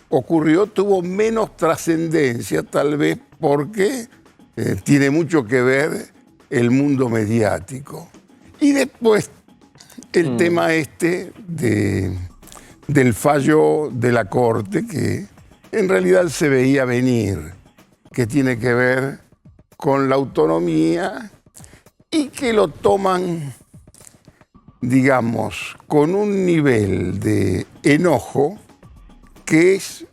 ocurrió, tuvo menos trascendencia, tal vez porque tiene mucho que ver el mundo mediático. Y después el tema del fallo de la Corte, que en realidad se veía venir, que tiene que ver con la autonomía y que lo toman, digamos, con un nivel de enojo que es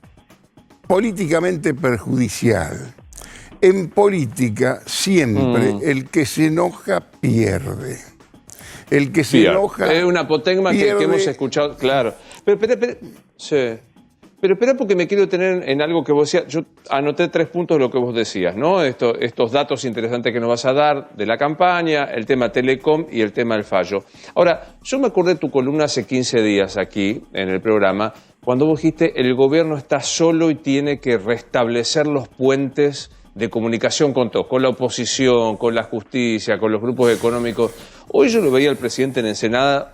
políticamente perjudicial. En política siempre el que se enoja pierde. El que se enoja es una apotegma que hemos escuchado, claro. Pero espera porque me quiero detener en algo que vos decías. Yo anoté 3 puntos de lo que vos decías, ¿no? Estos datos interesantes que nos vas a dar de la campaña, el tema Telecom y el tema del fallo. Ahora, yo me acordé de tu columna hace 15 días aquí en el programa, cuando vos dijiste el gobierno está solo y tiene que restablecer los puentes de comunicación con todos, con la oposición, con la justicia, con los grupos económicos. Hoy yo lo veía al presidente en Ensenada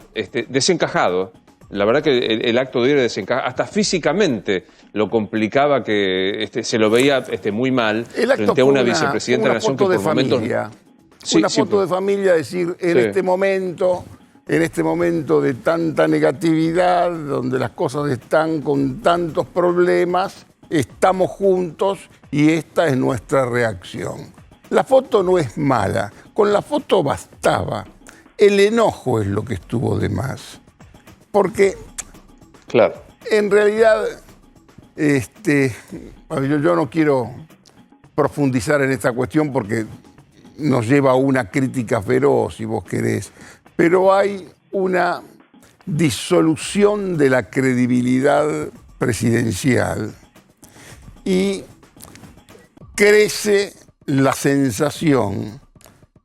desencajado. La verdad que el acto de ir desencajado, hasta físicamente lo complicaba, que se lo veía muy mal frente a una vicepresidenta de la Nación que por momentos... Una foto de familia, decir, en este momento de tanta negatividad, donde las cosas están con tantos problemas, estamos juntos y esta es nuestra reacción. La foto no es mala, con la foto bastaba. El enojo es lo que estuvo de más. Porque, claro, en realidad, yo no quiero profundizar en esta cuestión porque nos lleva a una crítica feroz, si vos querés, pero hay una disolución de la credibilidad presidencial y crece la sensación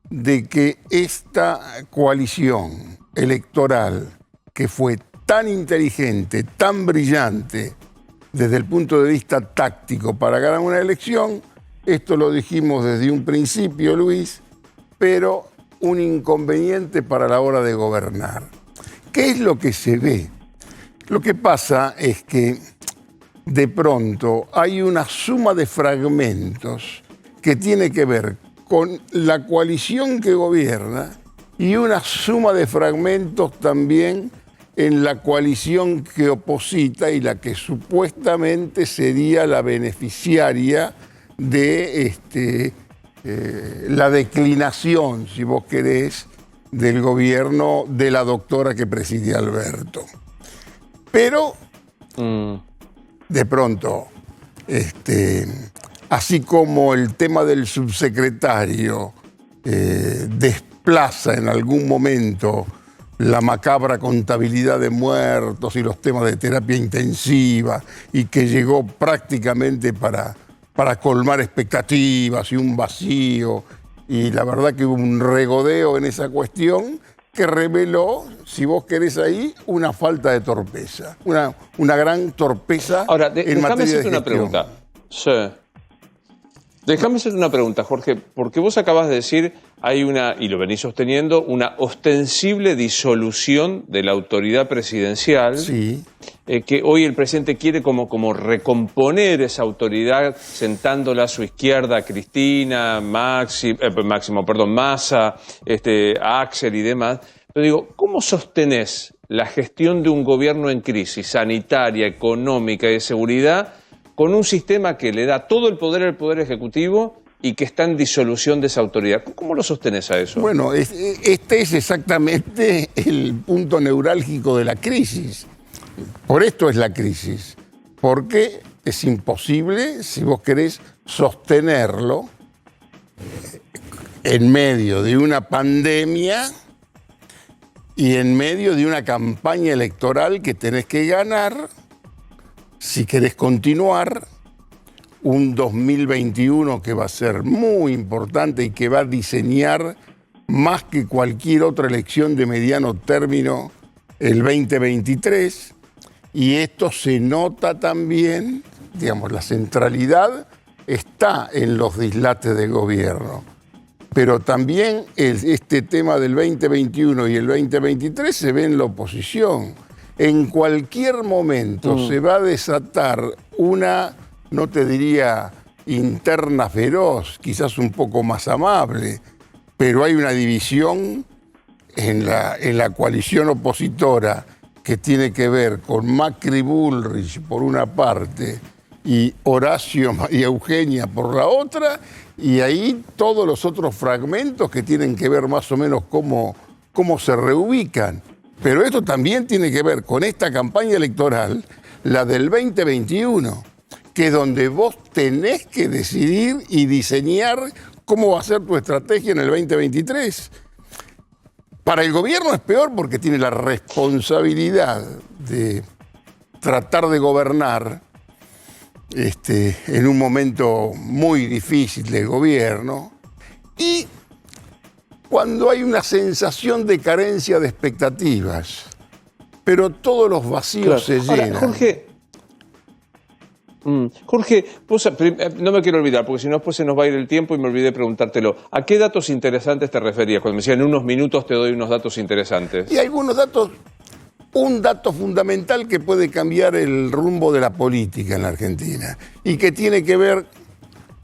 de que esta coalición electoral, que fue tan inteligente, tan brillante desde el punto de vista táctico para ganar una elección, esto lo dijimos desde un principio, Luis, pero un inconveniente para la hora de gobernar. ¿Qué es lo que se ve? Lo que pasa es que de pronto hay una suma de fragmentos que tiene que ver con la coalición que gobierna y una suma de fragmentos también en la coalición que oposita y la que supuestamente sería la beneficiaria de la declinación, si vos querés, del gobierno de la doctora que presidía Alberto. Pero, de pronto, así como el tema del subsecretario desplaza en algún momento la macabra contabilidad de muertos y los temas de terapia intensiva, y que llegó prácticamente para colmar expectativas y un vacío, y la verdad que hubo un regodeo en esa cuestión que reveló, si vos querés ahí, una falta de torpeza, una gran torpeza. Ahora, en materia de gestión. Una pregunta. Sí. Déjame hacerte una pregunta, Jorge, porque vos acabas de decir, hay una, y lo venís sosteniendo, una ostensible disolución de la autoridad presidencial, sí, que hoy el presidente quiere como recomponer esa autoridad sentándola a su izquierda a Cristina, Massa, Axel y demás. Pero digo, ¿cómo sostenés la gestión de un gobierno en crisis sanitaria, económica y de seguridad con un sistema que le da todo el poder al Poder Ejecutivo y que está en disolución de esa autoridad? ¿Cómo lo sostenés a eso? Bueno, este es exactamente el punto neurálgico de la crisis. Por esto es la crisis. Porque es imposible, si vos querés, sostenerlo en medio de una pandemia y en medio de una campaña electoral que tenés que ganar si querés continuar, un 2021 que va a ser muy importante y que va a diseñar más que cualquier otra elección de mediano término el 2023. Y esto se nota también, digamos, la centralidad está en los dislates del gobierno. Pero también este tema del 2021 y el 2023 se ve en la oposición. En cualquier momento se va a desatar una, no te diría interna feroz, quizás un poco más amable, pero hay una división en la coalición opositora que tiene que ver con Macri Bullrich por una parte y Horacio y Eugenia por la otra, y ahí todos los otros fragmentos que tienen que ver más o menos cómo se reubican. Pero esto también tiene que ver con esta campaña electoral, la del 2021, que es donde vos tenés que decidir y diseñar cómo va a ser tu estrategia en el 2023. Para el gobierno es peor porque tiene la responsabilidad de tratar de gobernar en un momento muy difícil del gobierno, y cuando hay una sensación de carencia de expectativas, pero todos los vacíos se llenan. Ahora, Jorge, vos, no me quiero olvidar, porque si no después se nos va a ir el tiempo y me olvidé preguntártelo. ¿A qué datos interesantes te referías? Cuando me decían en unos minutos te doy unos datos interesantes. Y algunos datos, un dato fundamental que puede cambiar el rumbo de la política en la Argentina y que tiene que ver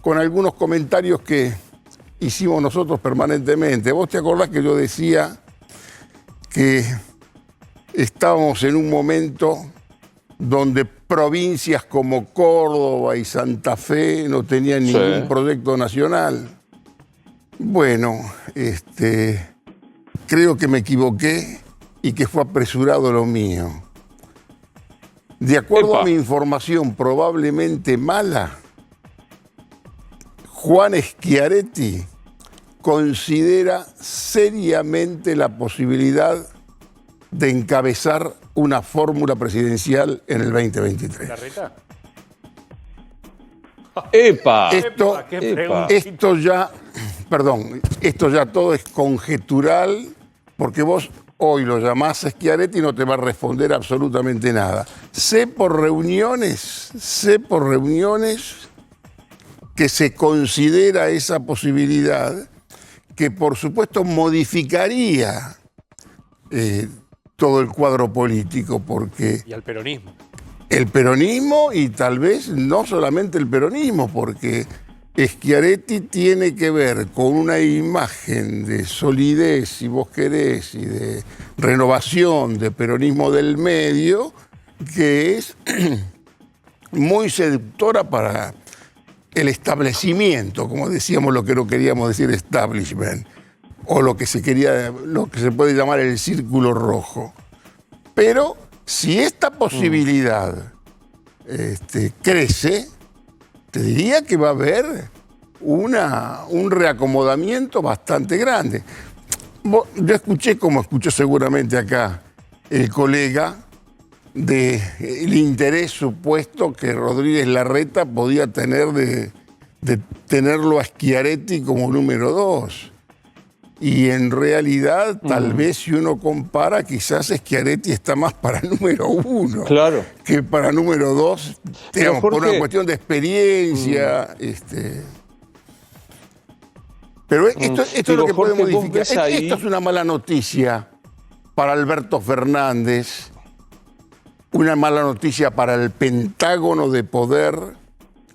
con algunos comentarios que hicimos nosotros permanentemente. ¿Vos te acordás que yo decía que estábamos en un momento donde provincias como Córdoba y Santa Fe no tenían ningún proyecto nacional? Bueno, creo que me equivoqué y que fue apresurado lo mío. De acuerdo a mi información probablemente mala, Juan Schiaretti considera seriamente la posibilidad de encabezar una fórmula presidencial en el 2023. ¿La reta? ¡Epa! Esto ya todo es conjetural, porque vos hoy lo llamás a Schiaretti y no te va a responder absolutamente nada. Sé por reuniones que se considera esa posibilidad, que por supuesto modificaría todo el cuadro político, porque... Y al peronismo. El peronismo, y tal vez no solamente el peronismo, porque Schiaretti tiene que ver con una imagen de solidez, si vos querés, y de renovación de peronismo del medio, que es muy seductora para el establecimiento, como decíamos, lo que no queríamos decir establishment, o lo que se puede llamar el círculo rojo. Pero si esta posibilidad crece, te diría que va a haber un reacomodamiento bastante grande. Yo escuché, como escuchó seguramente acá el colega, del interés supuesto que Rodríguez Larreta podía tener de tenerlo a Schiaretti como número 2. Y en realidad, tal vez si uno compara, quizás Schiaretti está más para número 1 que para número 2, digamos, por una cuestión de experiencia. Pero esto es lo que puede modificar. Esto es una mala noticia para Alberto Fernández, una mala noticia para el pentágono de poder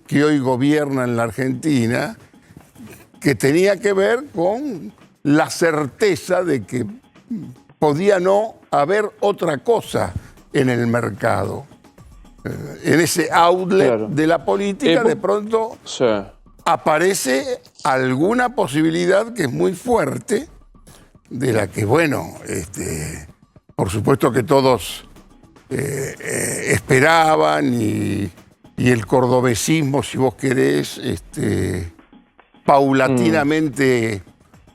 que hoy gobierna en la Argentina, que tenía que ver con la certeza de que podía no haber otra cosa en el mercado. En ese outlet de la política, de pronto aparece alguna posibilidad que es muy fuerte, de la que, bueno, por supuesto que todos esperaban, y el cordobesismo, si vos querés, paulatinamente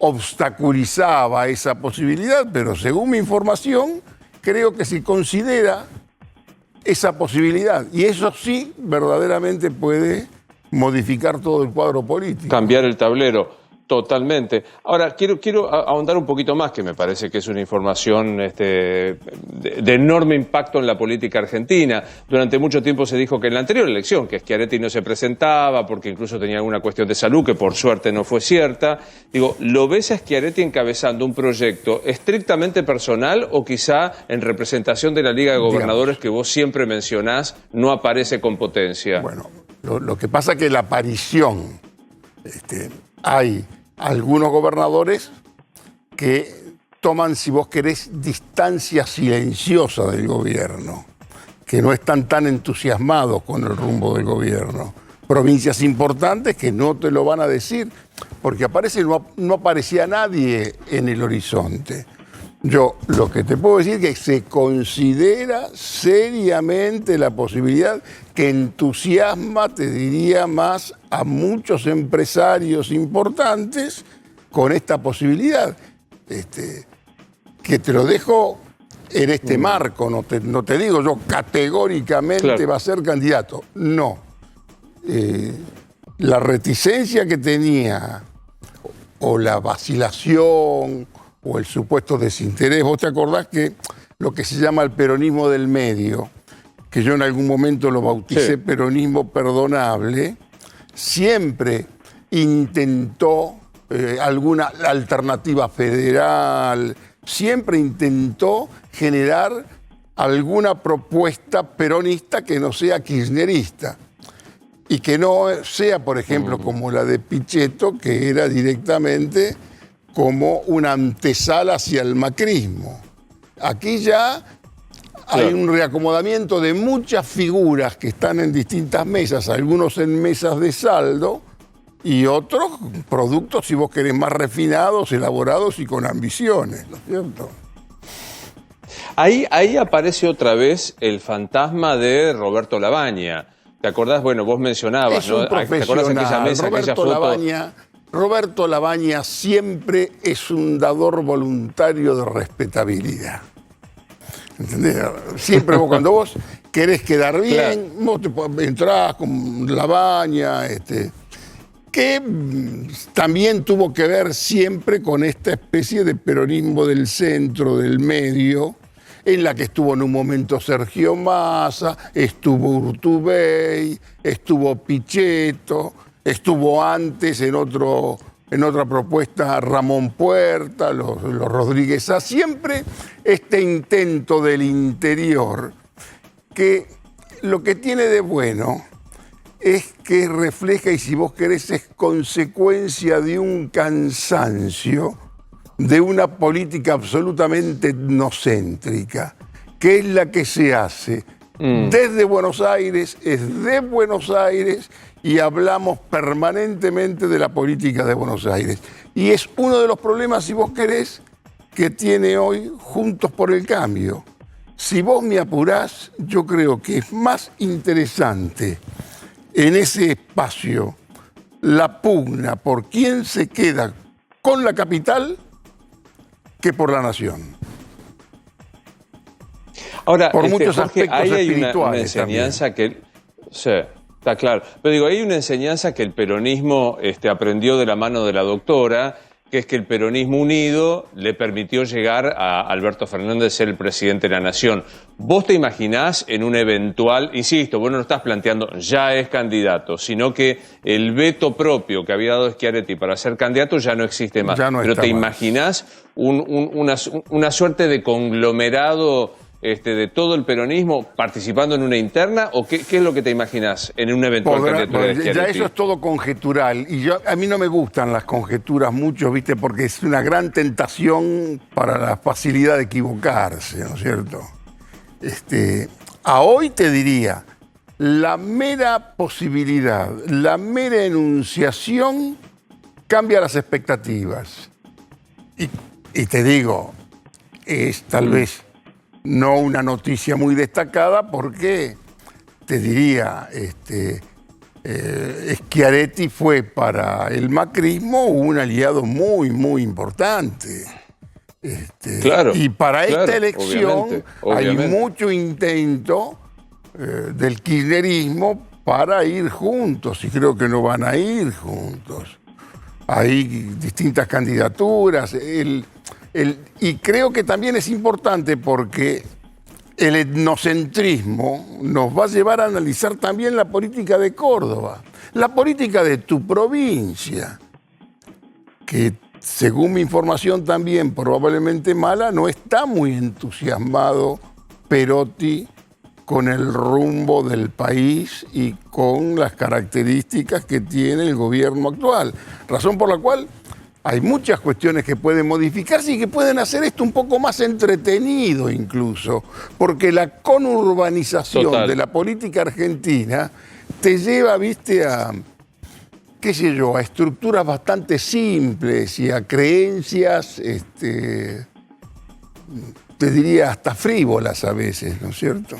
obstaculizaba esa posibilidad, pero según mi información, creo que si considera esa posibilidad. Y eso sí verdaderamente puede modificar todo el cuadro político. Cambiar el tablero. Totalmente. Ahora, quiero ahondar un poquito más, que me parece que es una información de enorme impacto en la política argentina. Durante mucho tiempo se dijo que en la anterior elección, que Schiaretti no se presentaba porque incluso tenía alguna cuestión de salud que por suerte no fue cierta. Digo, ¿lo ves a Schiaretti encabezando un proyecto estrictamente personal o quizá en representación de la Liga de Gobernadores que vos siempre mencionás no aparece con potencia? Bueno, lo que pasa es que la aparición, hay algunos gobernadores que toman, si vos querés, distancia silenciosa del gobierno, que no están tan entusiasmados con el rumbo del gobierno. Provincias importantes que no te lo van a decir, porque no aparecía nadie en el horizonte. Yo lo que te puedo decir es que se considera seriamente la posibilidad que entusiasma, te diría, más a muchos empresarios importantes con esta posibilidad. Que te lo dejo en este marco, no te digo yo categóricamente va a ser candidato. No. La reticencia que tenía o la vacilación o el supuesto desinterés. ¿Vos te acordás que lo que se llama el peronismo del medio, que yo en algún momento lo bauticé peronismo perdonable, siempre intentó alguna alternativa federal, siempre intentó generar alguna propuesta peronista que no sea kirchnerista y que no sea, por ejemplo, como la de Pichetto, que era directamente como una antesala hacia el macrismo. Aquí ya hay un reacomodamiento de muchas figuras que están en distintas mesas, algunos en mesas de saldo y otros productos, si vos querés, más refinados, elaborados y con ambiciones, ¿no es cierto? Ahí aparece otra vez el fantasma de Roberto Labaña. ¿Te acordás? Bueno, vos mencionabas, ¿no? ¿Te acordás aquella mesa, aquella foto? Roberto Labaña siempre es un dador voluntario de respetabilidad. ¿Entendés? Siempre cuando vos querés quedar bien, vos entrás con Labaña, que también tuvo que ver siempre con esta especie de peronismo del centro, del medio, en la que estuvo en un momento Sergio Massa, estuvo Urtubey, estuvo Pichetto, estuvo antes en otra propuesta Ramón Puerta, los Rodríguez A. Siempre este intento del interior, que lo que tiene de bueno es que refleja, y si vos querés, es consecuencia de un cansancio, de una política absolutamente etnocéntrica, que es la que se hace desde Buenos Aires, es de Buenos Aires, y hablamos permanentemente de la política de Buenos Aires. Y es uno de los problemas, si vos querés, que tiene hoy Juntos por el Cambio. Si vos me apurás, yo creo que es más interesante en ese espacio la pugna por quién se queda con la capital que por la nación. Ahora, por muchos Jorge, aspectos ahí hay espirituales una enseñanza también. Sí, está claro. Pero digo, hay una enseñanza que el peronismo aprendió de la mano de la doctora, que es que el peronismo unido le permitió llegar a Alberto Fernández a ser el presidente de la nación. ¿Vos te imaginás en un eventual, insisto, vos no lo estás planteando, ya es candidato, sino que el veto propio que había dado Schiaretti para ser candidato ya no existe más? Ya no ¿Pero está te más. imaginás una suerte de conglomerado de todo el peronismo participando en una interna? ¿O qué es lo que te imaginás en una eventual candidatura de Schiaretti? Ya eso es todo conjetural. Y a mí no me gustan las conjeturas mucho, ¿viste? Porque es una gran tentación para la facilidad de equivocarse, ¿no es cierto? A hoy te diría, la mera posibilidad, la mera enunciación cambia las expectativas. Y te digo, es tal vez no una noticia muy destacada porque, te diría, Schiaretti fue para el macrismo un aliado muy, muy importante. Claro, y para esta claro, elección obviamente. hay mucho intento del kirchnerismo para ir juntos, y creo que no van a ir juntos. Hay distintas candidaturas, y creo que también es importante porque el etnocentrismo nos va a llevar a analizar también la política de Córdoba, la política de tu provincia, que según mi información también probablemente mala, no está muy entusiasmado Perotti con el rumbo del país y con las características que tiene el gobierno actual. Razón por la cual hay muchas cuestiones que pueden modificarse y que pueden hacer esto un poco más entretenido incluso, porque la conurbanización de la política argentina te lleva, viste, a, qué sé yo, a estructuras bastante simples y a creencias, te diría, hasta frívolas a veces, ¿no es cierto?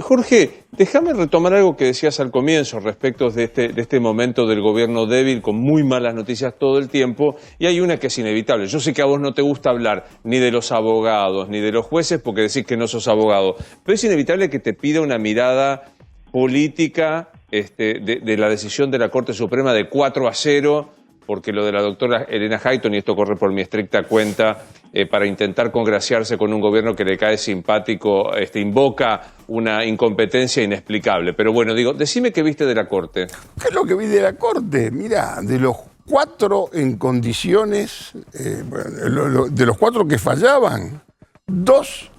Jorge, déjame retomar algo que decías al comienzo respecto de este momento del gobierno débil con muy malas noticias todo el tiempo, y hay una que es inevitable. Yo sé que a vos no te gusta hablar ni de los abogados ni de los jueces porque decís que no sos abogado, pero es inevitable que te pida una mirada política de la decisión de la Corte Suprema de 4-0, porque lo de la doctora Elena Hayton, y esto corre por mi estricta cuenta, para intentar congraciarse con un gobierno que le cae simpático, invoca una incompetencia inexplicable. Pero bueno, digo, decime qué viste de la Corte. ¿Qué es lo que vi de la Corte? Mirá, de los 4 en condiciones, de los 4 que fallaban, 2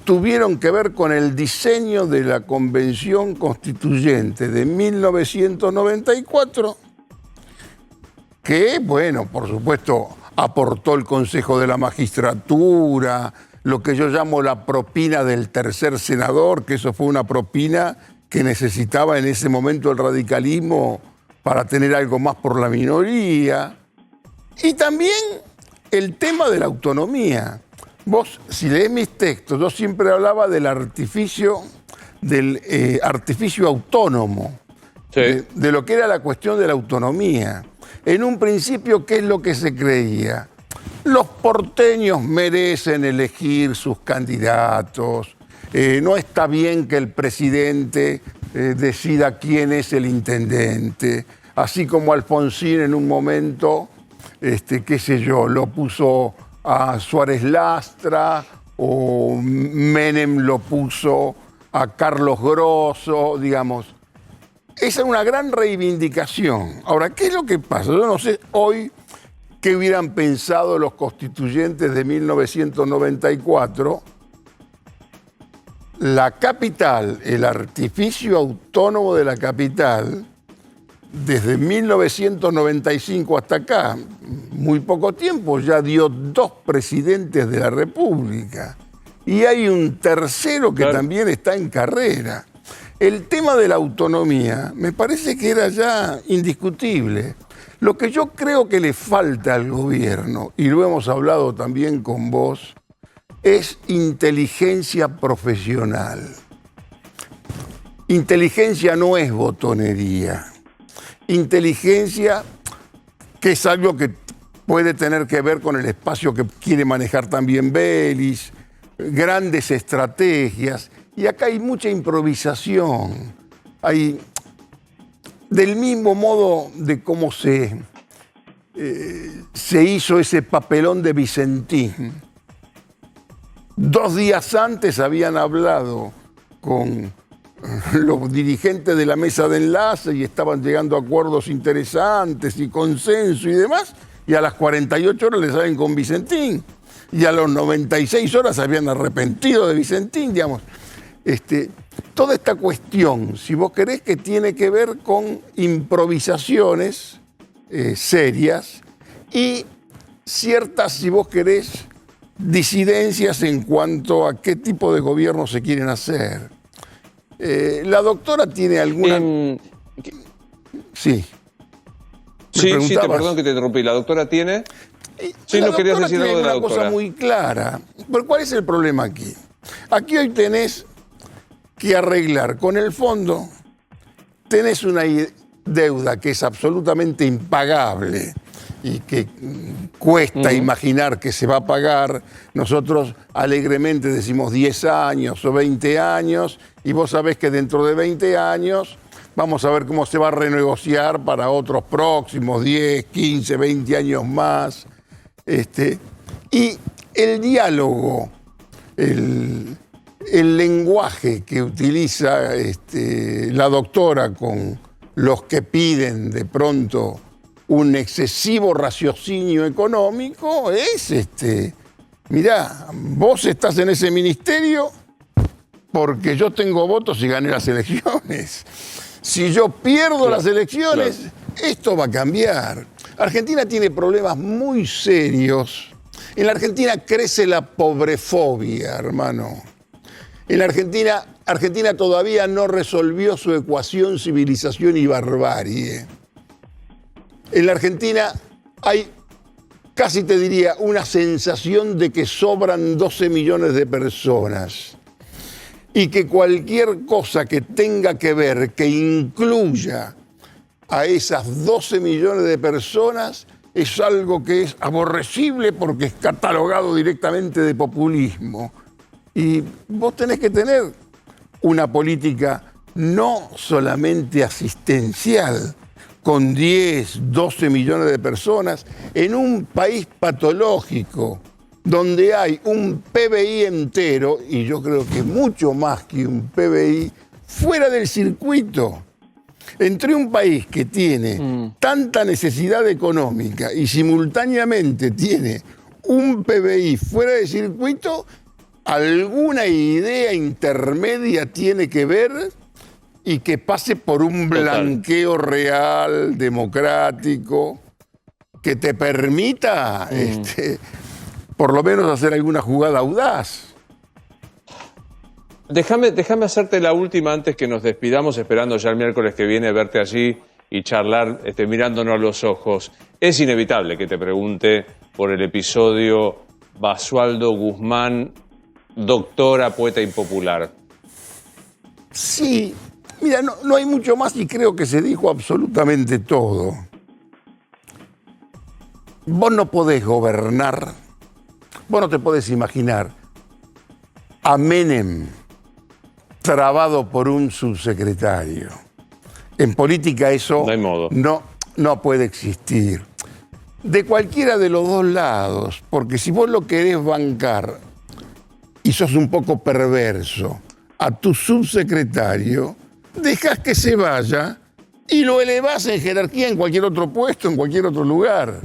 tuvieron que ver con el diseño de la Convención Constituyente de 1994, que, bueno, por supuesto, aportó el Consejo de la Magistratura, lo que yo llamo la propina del tercer senador, que eso fue una propina que necesitaba en ese momento el radicalismo para tener algo más por la minoría. Y también el tema de la autonomía. Vos, si lees mis textos, yo siempre hablaba del artificio autónomo, sí, de lo que era la cuestión de la autonomía. En un principio, ¿qué es lo que se creía? Los porteños merecen elegir sus candidatos, no está bien que el presidente decida quién es el intendente, así como Alfonsín en un momento, qué sé yo, lo puso a Suárez Lastra, o Menem lo puso a Carlos Grosso, digamos. Esa es una gran reivindicación. Ahora, ¿qué es lo que pasa? Yo no sé hoy qué hubieran pensado los constituyentes de 1994. La capital, el artificio autónomo de la capital, desde 1995 hasta acá, muy poco tiempo, ya dio 2 presidentes de la República. Y hay un tercero que también está en carrera. El tema de la autonomía me parece que era ya indiscutible. Lo que yo creo que le falta al gobierno, y lo hemos hablado también con vos, es inteligencia profesional. Inteligencia no es botonería. Inteligencia, que es algo que puede tener que ver con el espacio que quiere manejar también Belis, grandes estrategias. Y acá hay mucha improvisación. Hay, del mismo modo de cómo se hizo ese papelón de Vicentín. 2 días antes habían hablado con los dirigentes de la mesa de enlace y estaban llegando a acuerdos interesantes y consenso y demás, y a las 48 horas le salen con Vicentín. Y a las 96 horas se habían arrepentido de Vicentín, digamos. Toda esta cuestión, si vos querés, que tiene que ver con improvisaciones serias y ciertas, si vos querés, disidencias en cuanto a qué tipo de gobierno se quieren hacer. La doctora tiene alguna... Sí. Sí, perdón que te interrumpí. ¿La doctora tiene? Sí, no querías decir algo de la doctora. Una cosa muy clara. Pero ¿cuál es el problema aquí? Aquí hoy tenés que arreglar con el fondo, tenés deuda que es absolutamente impagable y que cuesta imaginar que se va a pagar, nosotros alegremente decimos 10 años o 20 años, y vos sabés que dentro de 20 años vamos a ver cómo se va a renegociar para otros próximos 10, 15, 20 años más. Y el diálogo, el lenguaje que utiliza la doctora con los que piden de pronto un excesivo raciocinio económico es, mirá, vos estás en ese ministerio porque yo tengo votos y gané las elecciones. Si yo pierdo las elecciones, esto va a cambiar. Argentina tiene problemas muy serios. En la Argentina crece la pobrefobia, hermano. En la Argentina todavía no resolvió su ecuación civilización y barbarie. En la Argentina hay, casi te diría, una sensación de que sobran 12 millones de personas y que cualquier cosa que tenga que ver, que incluya a esas 12 millones de personas, es algo que es aborrecible porque es catalogado directamente de populismo. Y vos tenés que tener una política no solamente asistencial, con 10, 12 millones de personas, en un país patológico, donde hay un PBI entero, y yo creo que mucho más que un PBI, fuera del circuito. Entre un país que tiene tanta necesidad económica y simultáneamente tiene un PBI fuera del circuito, alguna idea intermedia tiene que ver y que pase por un blanqueo real, democrático, que te permita por lo menos hacer alguna jugada audaz. Déjame hacerte la última antes que nos despidamos, esperando ya el miércoles que viene verte allí y charlar mirándonos a los ojos. Es inevitable que te pregunte por el episodio Basualdo Guzmán, doctora, poeta impopular. Sí, mira, no hay mucho más y creo que se dijo absolutamente todo. Vos no podés gobernar, vos no te podés imaginar a Menem trabado por un subsecretario. En política eso no hay modo. No puede existir. De cualquiera de los dos lados, porque si vos lo querés bancar y sos un poco perverso a tu subsecretario, dejás que se vaya y lo elevás en jerarquía en cualquier otro puesto, en cualquier otro lugar.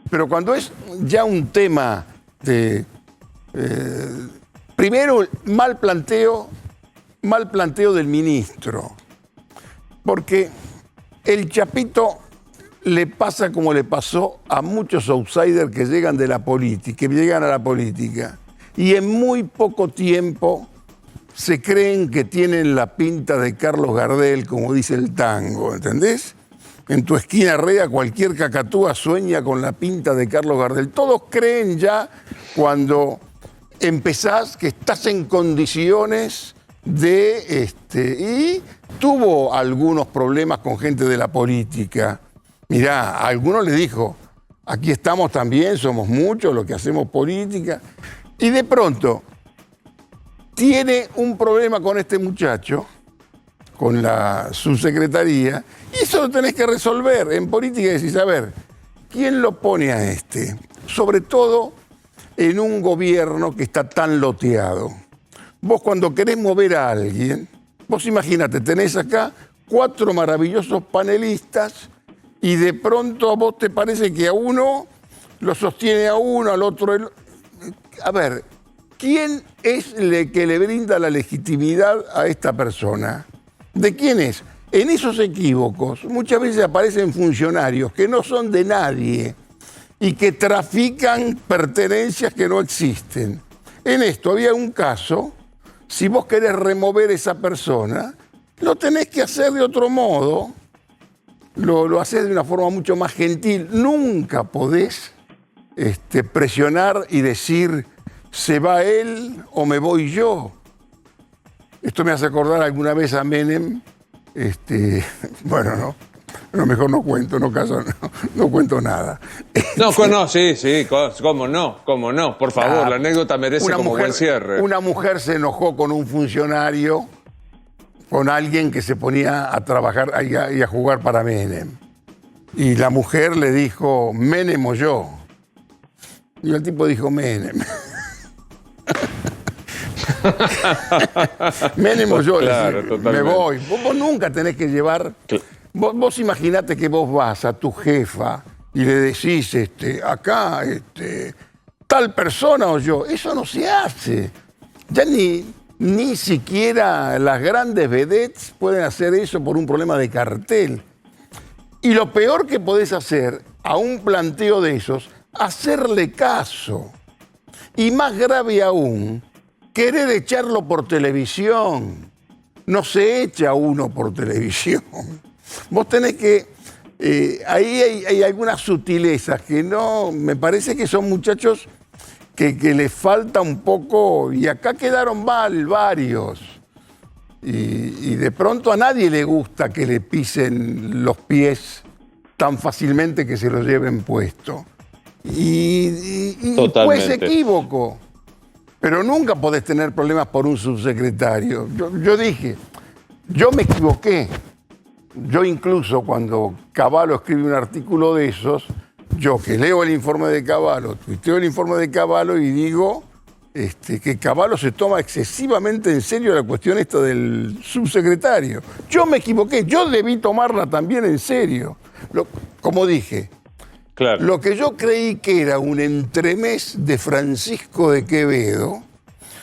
Pero cuando es ya un tema de... primero, mal planteo del ministro, porque el Chapito le pasa como le pasó a muchos outsiders que llegan de la política, que llegan a la política, y en muy poco tiempo se creen que tienen la pinta de Carlos Gardel, como dice el tango, ¿entendés? En tu esquina rea cualquier cacatúa sueña con la pinta de Carlos Gardel. Todos creen ya cuando empezás que estás en condiciones de... y tuvo algunos problemas con gente de la política. Mirá, a algunos le dijo, aquí estamos también, somos muchos los que hacemos política. Y de pronto tiene un problema con este muchacho, con la subsecretaría, y eso lo tenés que resolver. En política decís, a ver, ¿quién lo pone a este? Sobre todo en un gobierno que está tan loteado. Vos cuando querés mover a alguien, vos imagínate, tenés acá 4 maravillosos panelistas y de pronto a vos te parece que a uno lo sostiene a uno, al otro... A ver, ¿quién es el que le brinda la legitimidad a esta persona? ¿De quién es? En esos equívocos muchas veces aparecen funcionarios que no son de nadie y que trafican pertenencias que no existen. En esto había un caso, si vos querés remover esa persona, lo tenés que hacer de otro modo, lo hacés de una forma mucho más gentil. Nunca podés presionar y decir, ¿se va él o me voy yo? Esto me hace acordar alguna vez a Menem, bueno, no, mejor no cuento, no cuento nada. No, sí, cómo no, por favor, la anécdota merece como buen cierre. Una mujer se enojó con un funcionario, con alguien que se ponía a trabajar y a jugar para Menem. Y la mujer le dijo, Menem o yo. Y el tipo dijo, Menem. Menem o yo, claro, me voy. Vos nunca tenés que llevar... Vos imaginate que vos vas a tu jefa y le decís, acá, tal persona o yo. Eso no se hace. Ya ni siquiera las grandes vedettes pueden hacer eso por un problema de cartel. Y lo peor que podés hacer a un planteo de esos, hacerle caso. Y más grave aún, querer echarlo por televisión. No se echa uno por televisión. Vos tenés que... ahí hay algunas sutilezas que no... Me parece que son muchachos que les falta un poco... Y acá quedaron mal varios. Y de pronto a nadie le gusta que le pisen los pies tan fácilmente que se los lleven puesto. Y pues equívoco. Pero nunca podés tener problemas por un subsecretario. Yo dije, yo me equivoqué. Yo incluso cuando Cavallo escribe un artículo de esos, yo que leo el informe de Cavallo, tuiteo el informe de Cavallo y digo que Cavallo se toma excesivamente en serio la cuestión esta del subsecretario. Yo me equivoqué, yo debí tomarla también en serio. Como dije, claro. Lo que yo creí que era un entremés de Francisco de Quevedo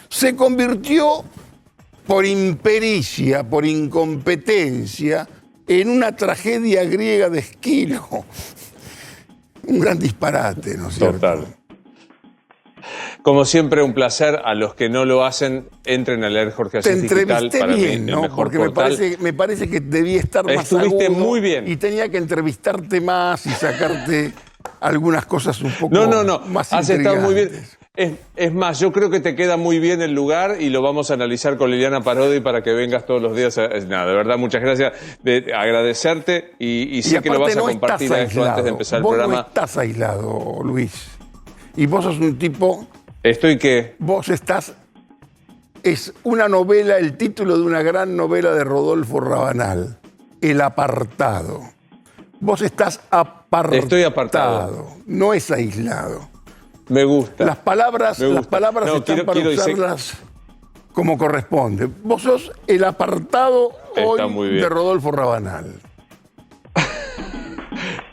se convirtió por impericia, por incompetencia, en una tragedia griega de Esquilo. Un gran disparate, ¿no es cierto? Total. Como siempre, un placer. A los que no lo hacen, entren a leer Jorge Asís Digital. Te entrevisté bien, ¿no? Porque me parece que debía estar más agudo. Estuviste muy bien. Y tenía que entrevistarte más y sacarte algunas cosas un poco más has estado muy bien. Es más, yo creo que te queda muy bien el lugar y lo vamos a analizar con Liliana Parodi para que vengas todos los días. Nada, de verdad, muchas gracias. Agradecerte y sé que lo vas a compartir esto antes de empezar el programa. No estás aislado, Luis. Y vos sos un tipo... ¿Estoy qué? Vos estás... Es una novela, el título de una gran novela de Rodolfo Rabanal, El apartado. Vos estás apartado. Estoy apartado. No es aislado. Me gusta. Las palabras están para usarlas como corresponde. Vos sos el apartado hoy de Rodolfo Rabanal.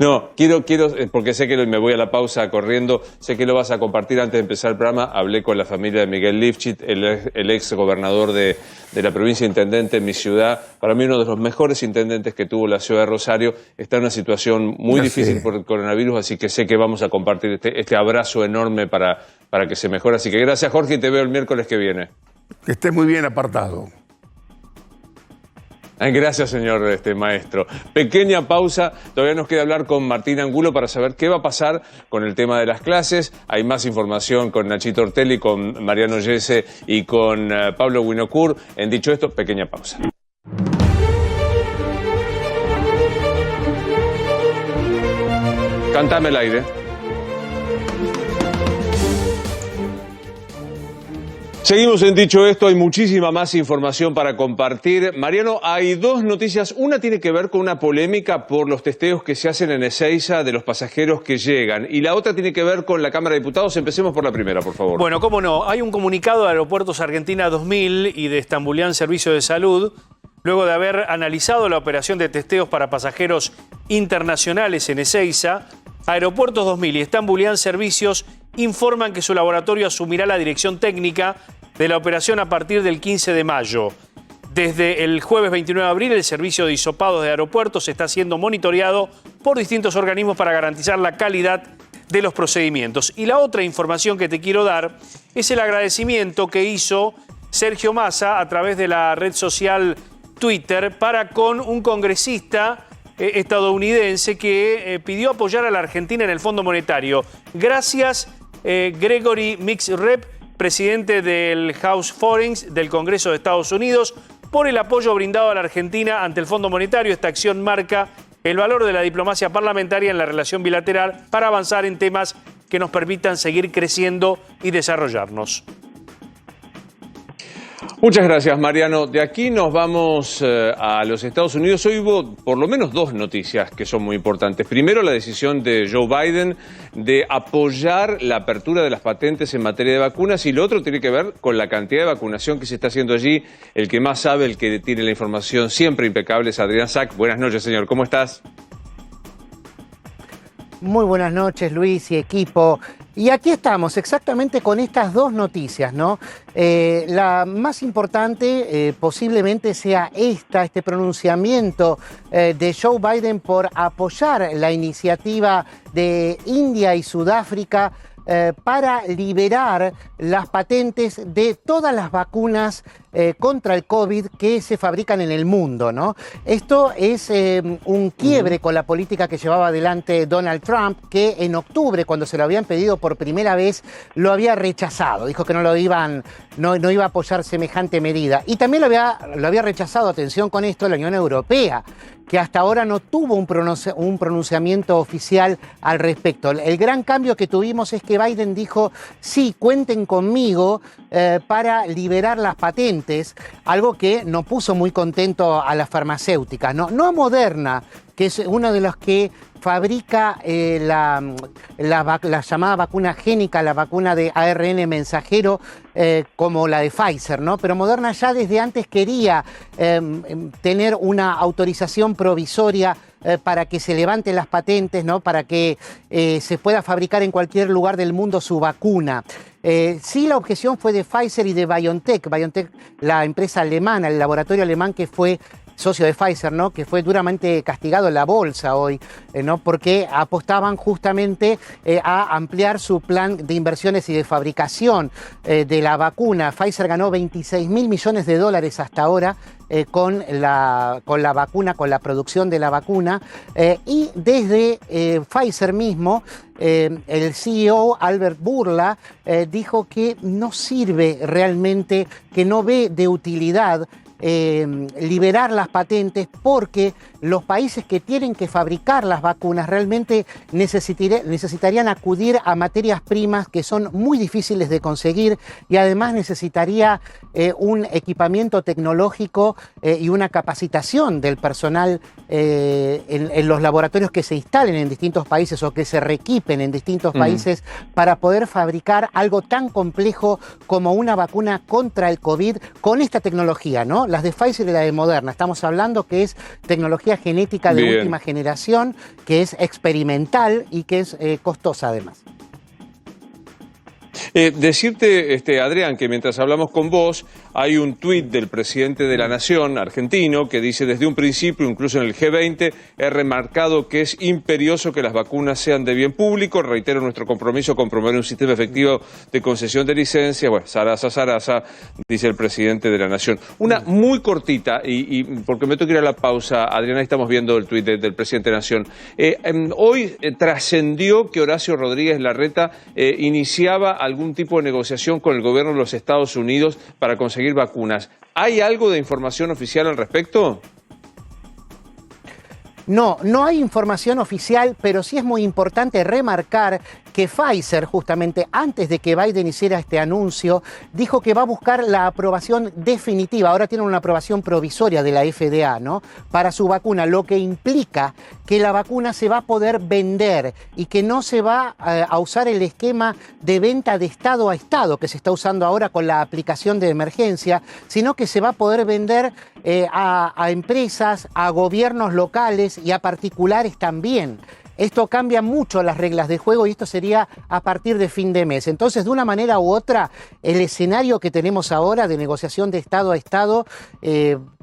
No, quiero, porque sé que me voy a la pausa corriendo, sé que lo vas a compartir antes de empezar el programa. Hablé con la familia de Miguel Lifchit, el ex gobernador de la provincia, intendente en mi ciudad. Para mí uno de los mejores intendentes que tuvo la ciudad de Rosario. Está en una situación muy difícil por el coronavirus, así que sé que vamos a compartir este abrazo enorme para que se mejore. Así que gracias, Jorge, y te veo el miércoles que viene. Que estés muy bien apartado. Gracias, señor maestro. Pequeña pausa. Todavía nos queda hablar con Martín Angulo para saber qué va a pasar con el tema de las clases. Hay más información con Nachito Ortelli, con Mariano Yese y con Pablo Winocourt. En dicho esto, pequeña pausa. Cántame el aire. Seguimos en Dicho Esto, hay muchísima más información para compartir. Mariano, hay dos noticias. Una tiene que ver con una polémica por los testeos que se hacen en Ezeiza de los pasajeros que llegan. Y la otra tiene que ver con la Cámara de Diputados. Empecemos por la primera, por favor. Bueno, cómo no. Hay un comunicado de Aeropuertos Argentina 2000 y de Estambulian Servicio de Salud, luego de haber analizado la operación de testeos para pasajeros internacionales en Ezeiza. Aeropuertos 2000 y Estambulian Servicios informan que su laboratorio asumirá la dirección técnica de la operación a partir del 15 de mayo. Desde el jueves 29 de abril, el servicio de hisopados de aeropuertos está siendo monitoreado por distintos organismos para garantizar la calidad de los procedimientos. Y la otra información que te quiero dar es el agradecimiento que hizo Sergio Massa a través de la red social Twitter para con un congresista estadounidense que pidió apoyar a la Argentina en el Fondo Monetario. Gracias, Gregory Mix-Rep, presidente del House Foreign del Congreso de Estados Unidos, por el apoyo brindado a la Argentina ante el Fondo Monetario. Esta acción marca el valor de la diplomacia parlamentaria en la relación bilateral para avanzar en temas que nos permitan seguir creciendo y desarrollarnos. Muchas gracias, Mariano. De aquí nos vamos a los Estados Unidos. Hoy hubo por lo menos dos noticias que son muy importantes. Primero, la decisión de Joe Biden de apoyar la apertura de las patentes en materia de vacunas, y lo otro tiene que ver con la cantidad de vacunación que se está haciendo allí. El que más sabe, el que tiene la información siempre impecable es Adrián Sack. Buenas noches, señor. ¿Cómo estás? Muy buenas noches, Luis y equipo. Y aquí estamos exactamente con estas dos noticias, ¿no? La más importante posiblemente sea este pronunciamiento de Joe Biden por apoyar la iniciativa de India y Sudáfrica para liberar las patentes de todas las vacunas contra el COVID que se fabrican en el mundo, ¿no? Esto es un quiebre con la política que llevaba adelante Donald Trump, que en octubre, cuando se lo habían pedido por primera vez, lo había rechazado. Dijo que no iba a apoyar semejante medida. Y también lo había rechazado, atención con esto, la Unión Europea, que hasta ahora no tuvo un pronunciamiento oficial al respecto. El gran cambio que tuvimos es que Biden dijo, sí, cuenten conmigo para liberar las patentes, algo que no puso muy contento a las farmacéuticas, no a Moderna, que es uno de los que fabrica la llamada vacuna génica, la vacuna de ARN mensajero, como la de Pfizer, ¿no? Pero Moderna ya desde antes quería tener una autorización provisoria para que se levanten las patentes, ¿no? Para que se pueda fabricar en cualquier lugar del mundo su vacuna. Sí, la objeción fue de Pfizer y de BioNTech. BioNTech, la empresa alemana, el laboratorio alemán que fue socio de Pfizer, ¿no? Que fue duramente castigado en la bolsa hoy, ¿no? Porque apostaban justamente a ampliar su plan de inversiones y de fabricación de la vacuna. Pfizer ganó $26.000 millones hasta ahora con la vacuna, con la producción de la vacuna, y desde Pfizer mismo, el CEO Albert Bourla dijo que no sirve realmente, que no ve de utilidad liberar las patentes, porque los países que tienen que fabricar las vacunas realmente necesitarían acudir a materias primas que son muy difíciles de conseguir, y además necesitaría un equipamiento tecnológico y una capacitación del personal en los laboratorios que se instalen en distintos países o que se reequipen en distintos países para poder fabricar algo tan complejo como una vacuna contra el COVID con esta tecnología, ¿no? Las de Pfizer y la de Moderna. Estamos hablando que es tecnología genética de última generación, que es experimental y que es costosa además. Decirte, Adrián, que mientras hablamos con vos, hay un tuit del presidente de la Nación argentino que dice: desde un principio, incluso en el G20, he remarcado que es imperioso que las vacunas sean de bien público. Reitero nuestro compromiso con promover un sistema efectivo de concesión de licencias. Bueno, zaraza, dice el presidente de la Nación. Una muy cortita, y porque me tengo que ir a la pausa, Adrián, ahí estamos viendo el tuit del presidente de la Nación. Hoy trascendió que Horacio Rodríguez Larreta iniciaba algún tipo de negociación con el gobierno de los Estados Unidos para conseguir vacunas. ¿Hay algo de información oficial al respecto? No hay información oficial, pero sí es muy importante remarcar que Pfizer, justamente antes de que Biden hiciera este anuncio, dijo que va a buscar la aprobación definitiva. Ahora tiene una aprobación provisoria de la FDA, ¿no?, para su vacuna, lo que implica que la vacuna se va a poder vender y que no se va a usar el esquema de venta de estado a estado que se está usando ahora con la aplicación de emergencia, sino que se va a poder vender a empresas, a gobiernos locales y a particulares también. Esto cambia mucho las reglas de juego y esto sería a partir de fin de mes. Entonces, de una manera u otra, el escenario que tenemos ahora de negociación de Estado a Estado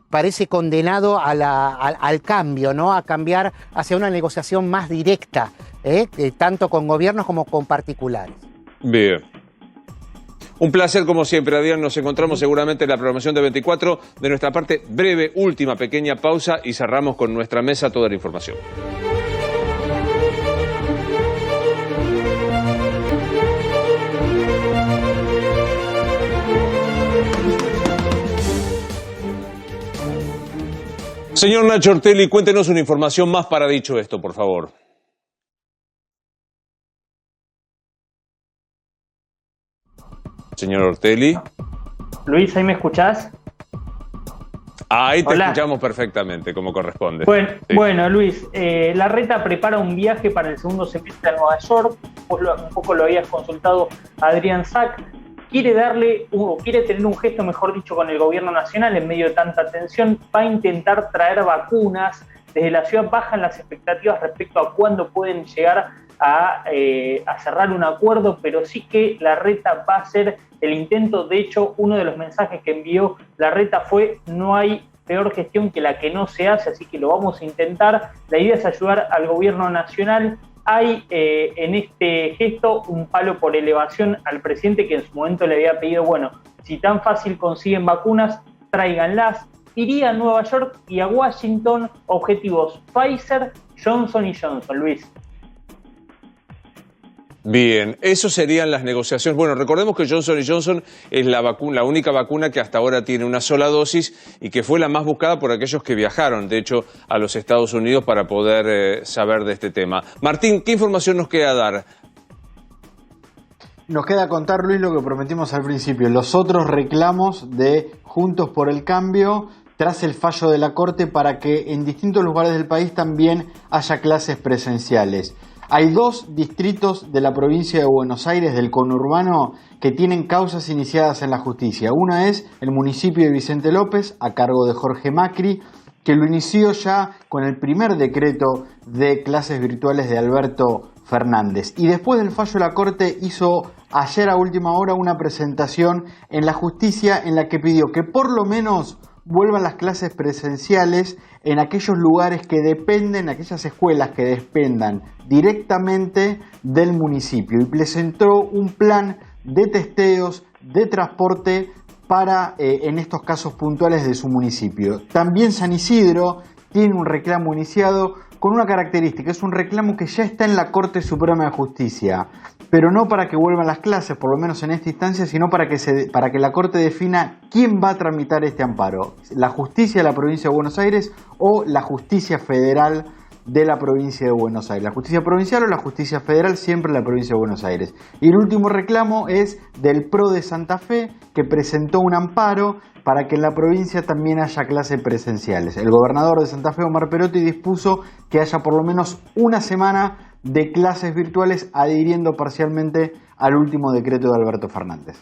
parece condenado al cambio, ¿no? A cambiar hacia una negociación más directa, tanto con gobiernos como con particulares. Bien. Un placer como siempre, Adrián. Nos encontramos seguramente en la programación de 24. De nuestra parte, breve, última, pequeña pausa y cerramos con nuestra mesa toda la información. Señor Nacho Ortelli, cuéntenos una información más para dicho esto, por favor. Señor Ortelli. Luis, ¿ahí me escuchás? Ahí te Hola. escuchamos perfectamente, como corresponde. Bueno, Sí. bueno, Luis, Larreta prepara un viaje para el segundo semestre a Nueva York. Vos un poco lo habías consultado a Adrián Sack. Quiere tener un gesto, mejor dicho, con el gobierno nacional en medio de tanta tensión. Va a intentar traer vacunas. Desde la ciudad bajan las expectativas respecto a cuándo pueden llegar a cerrar un acuerdo, pero sí que Larreta va a hacer el intento. De hecho, uno de los mensajes que envió Larreta fue: no hay peor gestión que la que no se hace, así que lo vamos a intentar. La idea es ayudar al gobierno nacional. Hay en este gesto un palo por elevación al presidente, que en su momento le había pedido, bueno, si tan fácil consiguen vacunas, tráiganlas. Iría a Nueva York y a Washington, objetivos Pfizer, Johnson & Johnson, Luis. Bien, eso serían las negociaciones. Bueno, recordemos que Johnson & Johnson es la única vacuna que hasta ahora tiene una sola dosis y que fue la más buscada por aquellos que viajaron, de hecho, a los Estados Unidos para poder saber de este tema. Martín, ¿qué información nos queda dar? Nos queda contar, Luis, lo que prometimos al principio, los otros reclamos de Juntos por el Cambio tras el fallo de la Corte para que en distintos lugares del país también haya clases presenciales. Hay 2 distritos de la provincia de Buenos Aires, del conurbano, que tienen causas iniciadas en la justicia. Una es el municipio de Vicente López, a cargo de Jorge Macri, que lo inició ya con el primer decreto de clases virtuales de Alberto Fernández. Y después del fallo de la Corte hizo ayer a última hora una presentación en la justicia en la que pidió que por lo menos vuelvan las clases presenciales en aquellos lugares que dependen, aquellas escuelas que dependan directamente del municipio, y presentó un plan de testeos, de transporte para en estos casos puntuales de su municipio. También San Isidro tiene un reclamo iniciado con una característica: es un reclamo que ya está en la Corte Suprema de Justicia, pero no para que vuelvan las clases, por lo menos en esta instancia, sino para que la Corte defina quién va a tramitar este amparo: la justicia de la provincia de Buenos Aires o la justicia federal de la provincia de Buenos Aires. La justicia provincial o la justicia federal, siempre la provincia de Buenos Aires. Y el último reclamo es del PRO de Santa Fe, que presentó un amparo para que en la provincia también haya clases presenciales. El gobernador de Santa Fe, Omar Perotti, dispuso que haya por lo menos una semana de clases virtuales, adhiriendo parcialmente al último decreto de Alberto Fernández.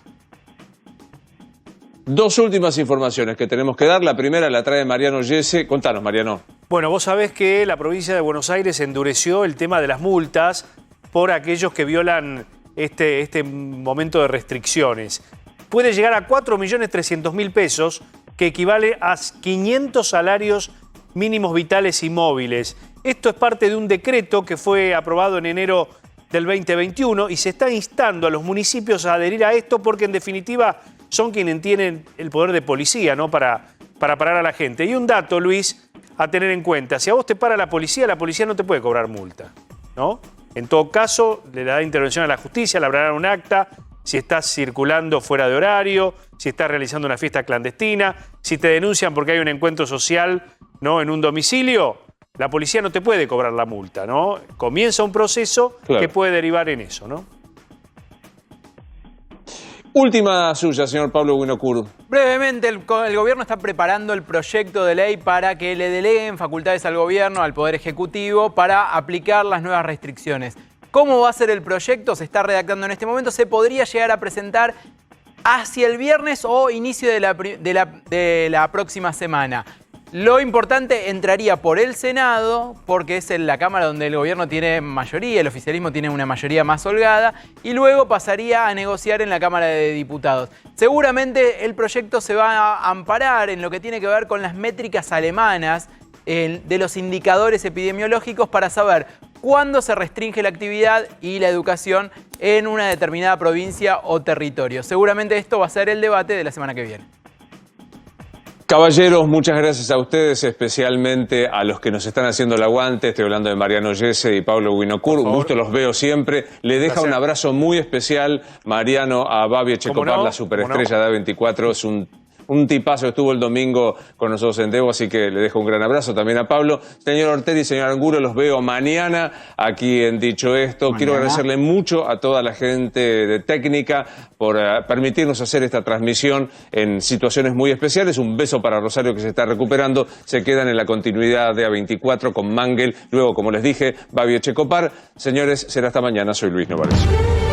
2 últimas informaciones que tenemos que dar. La primera la trae Mariano Yese. Contanos, Mariano. Bueno, vos sabés que la provincia de Buenos Aires endureció el tema de las multas por aquellos que violan este momento de restricciones. Puede llegar a 4.300.000 pesos, que equivale a 500 salarios mínimos vitales y móviles. Esto es parte de un decreto que fue aprobado en enero del 2021 y se está instando a los municipios a adherir a esto, porque en definitiva son quienes tienen el poder de policía, ¿no? para parar a la gente. Y un dato, Luis, a tener en cuenta: si a vos te para la policía no te puede cobrar multa, ¿no? En todo caso, le da intervención a la justicia, elaborarán un acta si estás circulando fuera de horario, si estás realizando una fiesta clandestina, si te denuncian porque hay un encuentro social, ¿no?, en un domicilio. La policía no te puede cobrar la multa, ¿no? Comienza un proceso que puede derivar en eso, ¿no? Última suya, señor Pablo Winocur. Brevemente, el gobierno está preparando el proyecto de ley para que le deleguen facultades al gobierno, al Poder Ejecutivo, para aplicar las nuevas restricciones. ¿Cómo va a ser el proyecto? Se está redactando en este momento. Se podría llegar a presentar hacia el viernes o inicio de la próxima semana. Lo importante, entraría por el Senado, porque es en la Cámara donde el gobierno tiene mayoría, el oficialismo tiene una mayoría más holgada, y luego pasaría a negociar en la Cámara de Diputados. Seguramente el proyecto se va a amparar en lo que tiene que ver con las métricas alemanas de los indicadores epidemiológicos para saber cuándo se restringe la actividad y la educación en una determinada provincia o territorio. Seguramente esto va a ser el debate de la semana que viene. Caballeros, muchas gracias a ustedes, especialmente a los que nos están haciendo el aguante. Estoy hablando de Mariano Yese y Pablo Winocur. Un gusto, los veo siempre. Le deja un abrazo muy especial, Mariano, a Babi Echecopar, la superestrella de A24. Es un un tipazo, estuvo el domingo con nosotros en Debo, así que le dejo un gran abrazo también a Pablo. Señor Ortelli, señor Angulo, los veo mañana aquí en Dicho Esto. Quiero agradecerle mucho a toda la gente de técnica por permitirnos hacer esta transmisión en situaciones muy especiales. Un beso para Rosario, que se está recuperando. Se quedan en la continuidad de A24 con Mangel. Luego, como les dije, Babi Echecopar. Señores, será hasta mañana. Soy Luis Novares.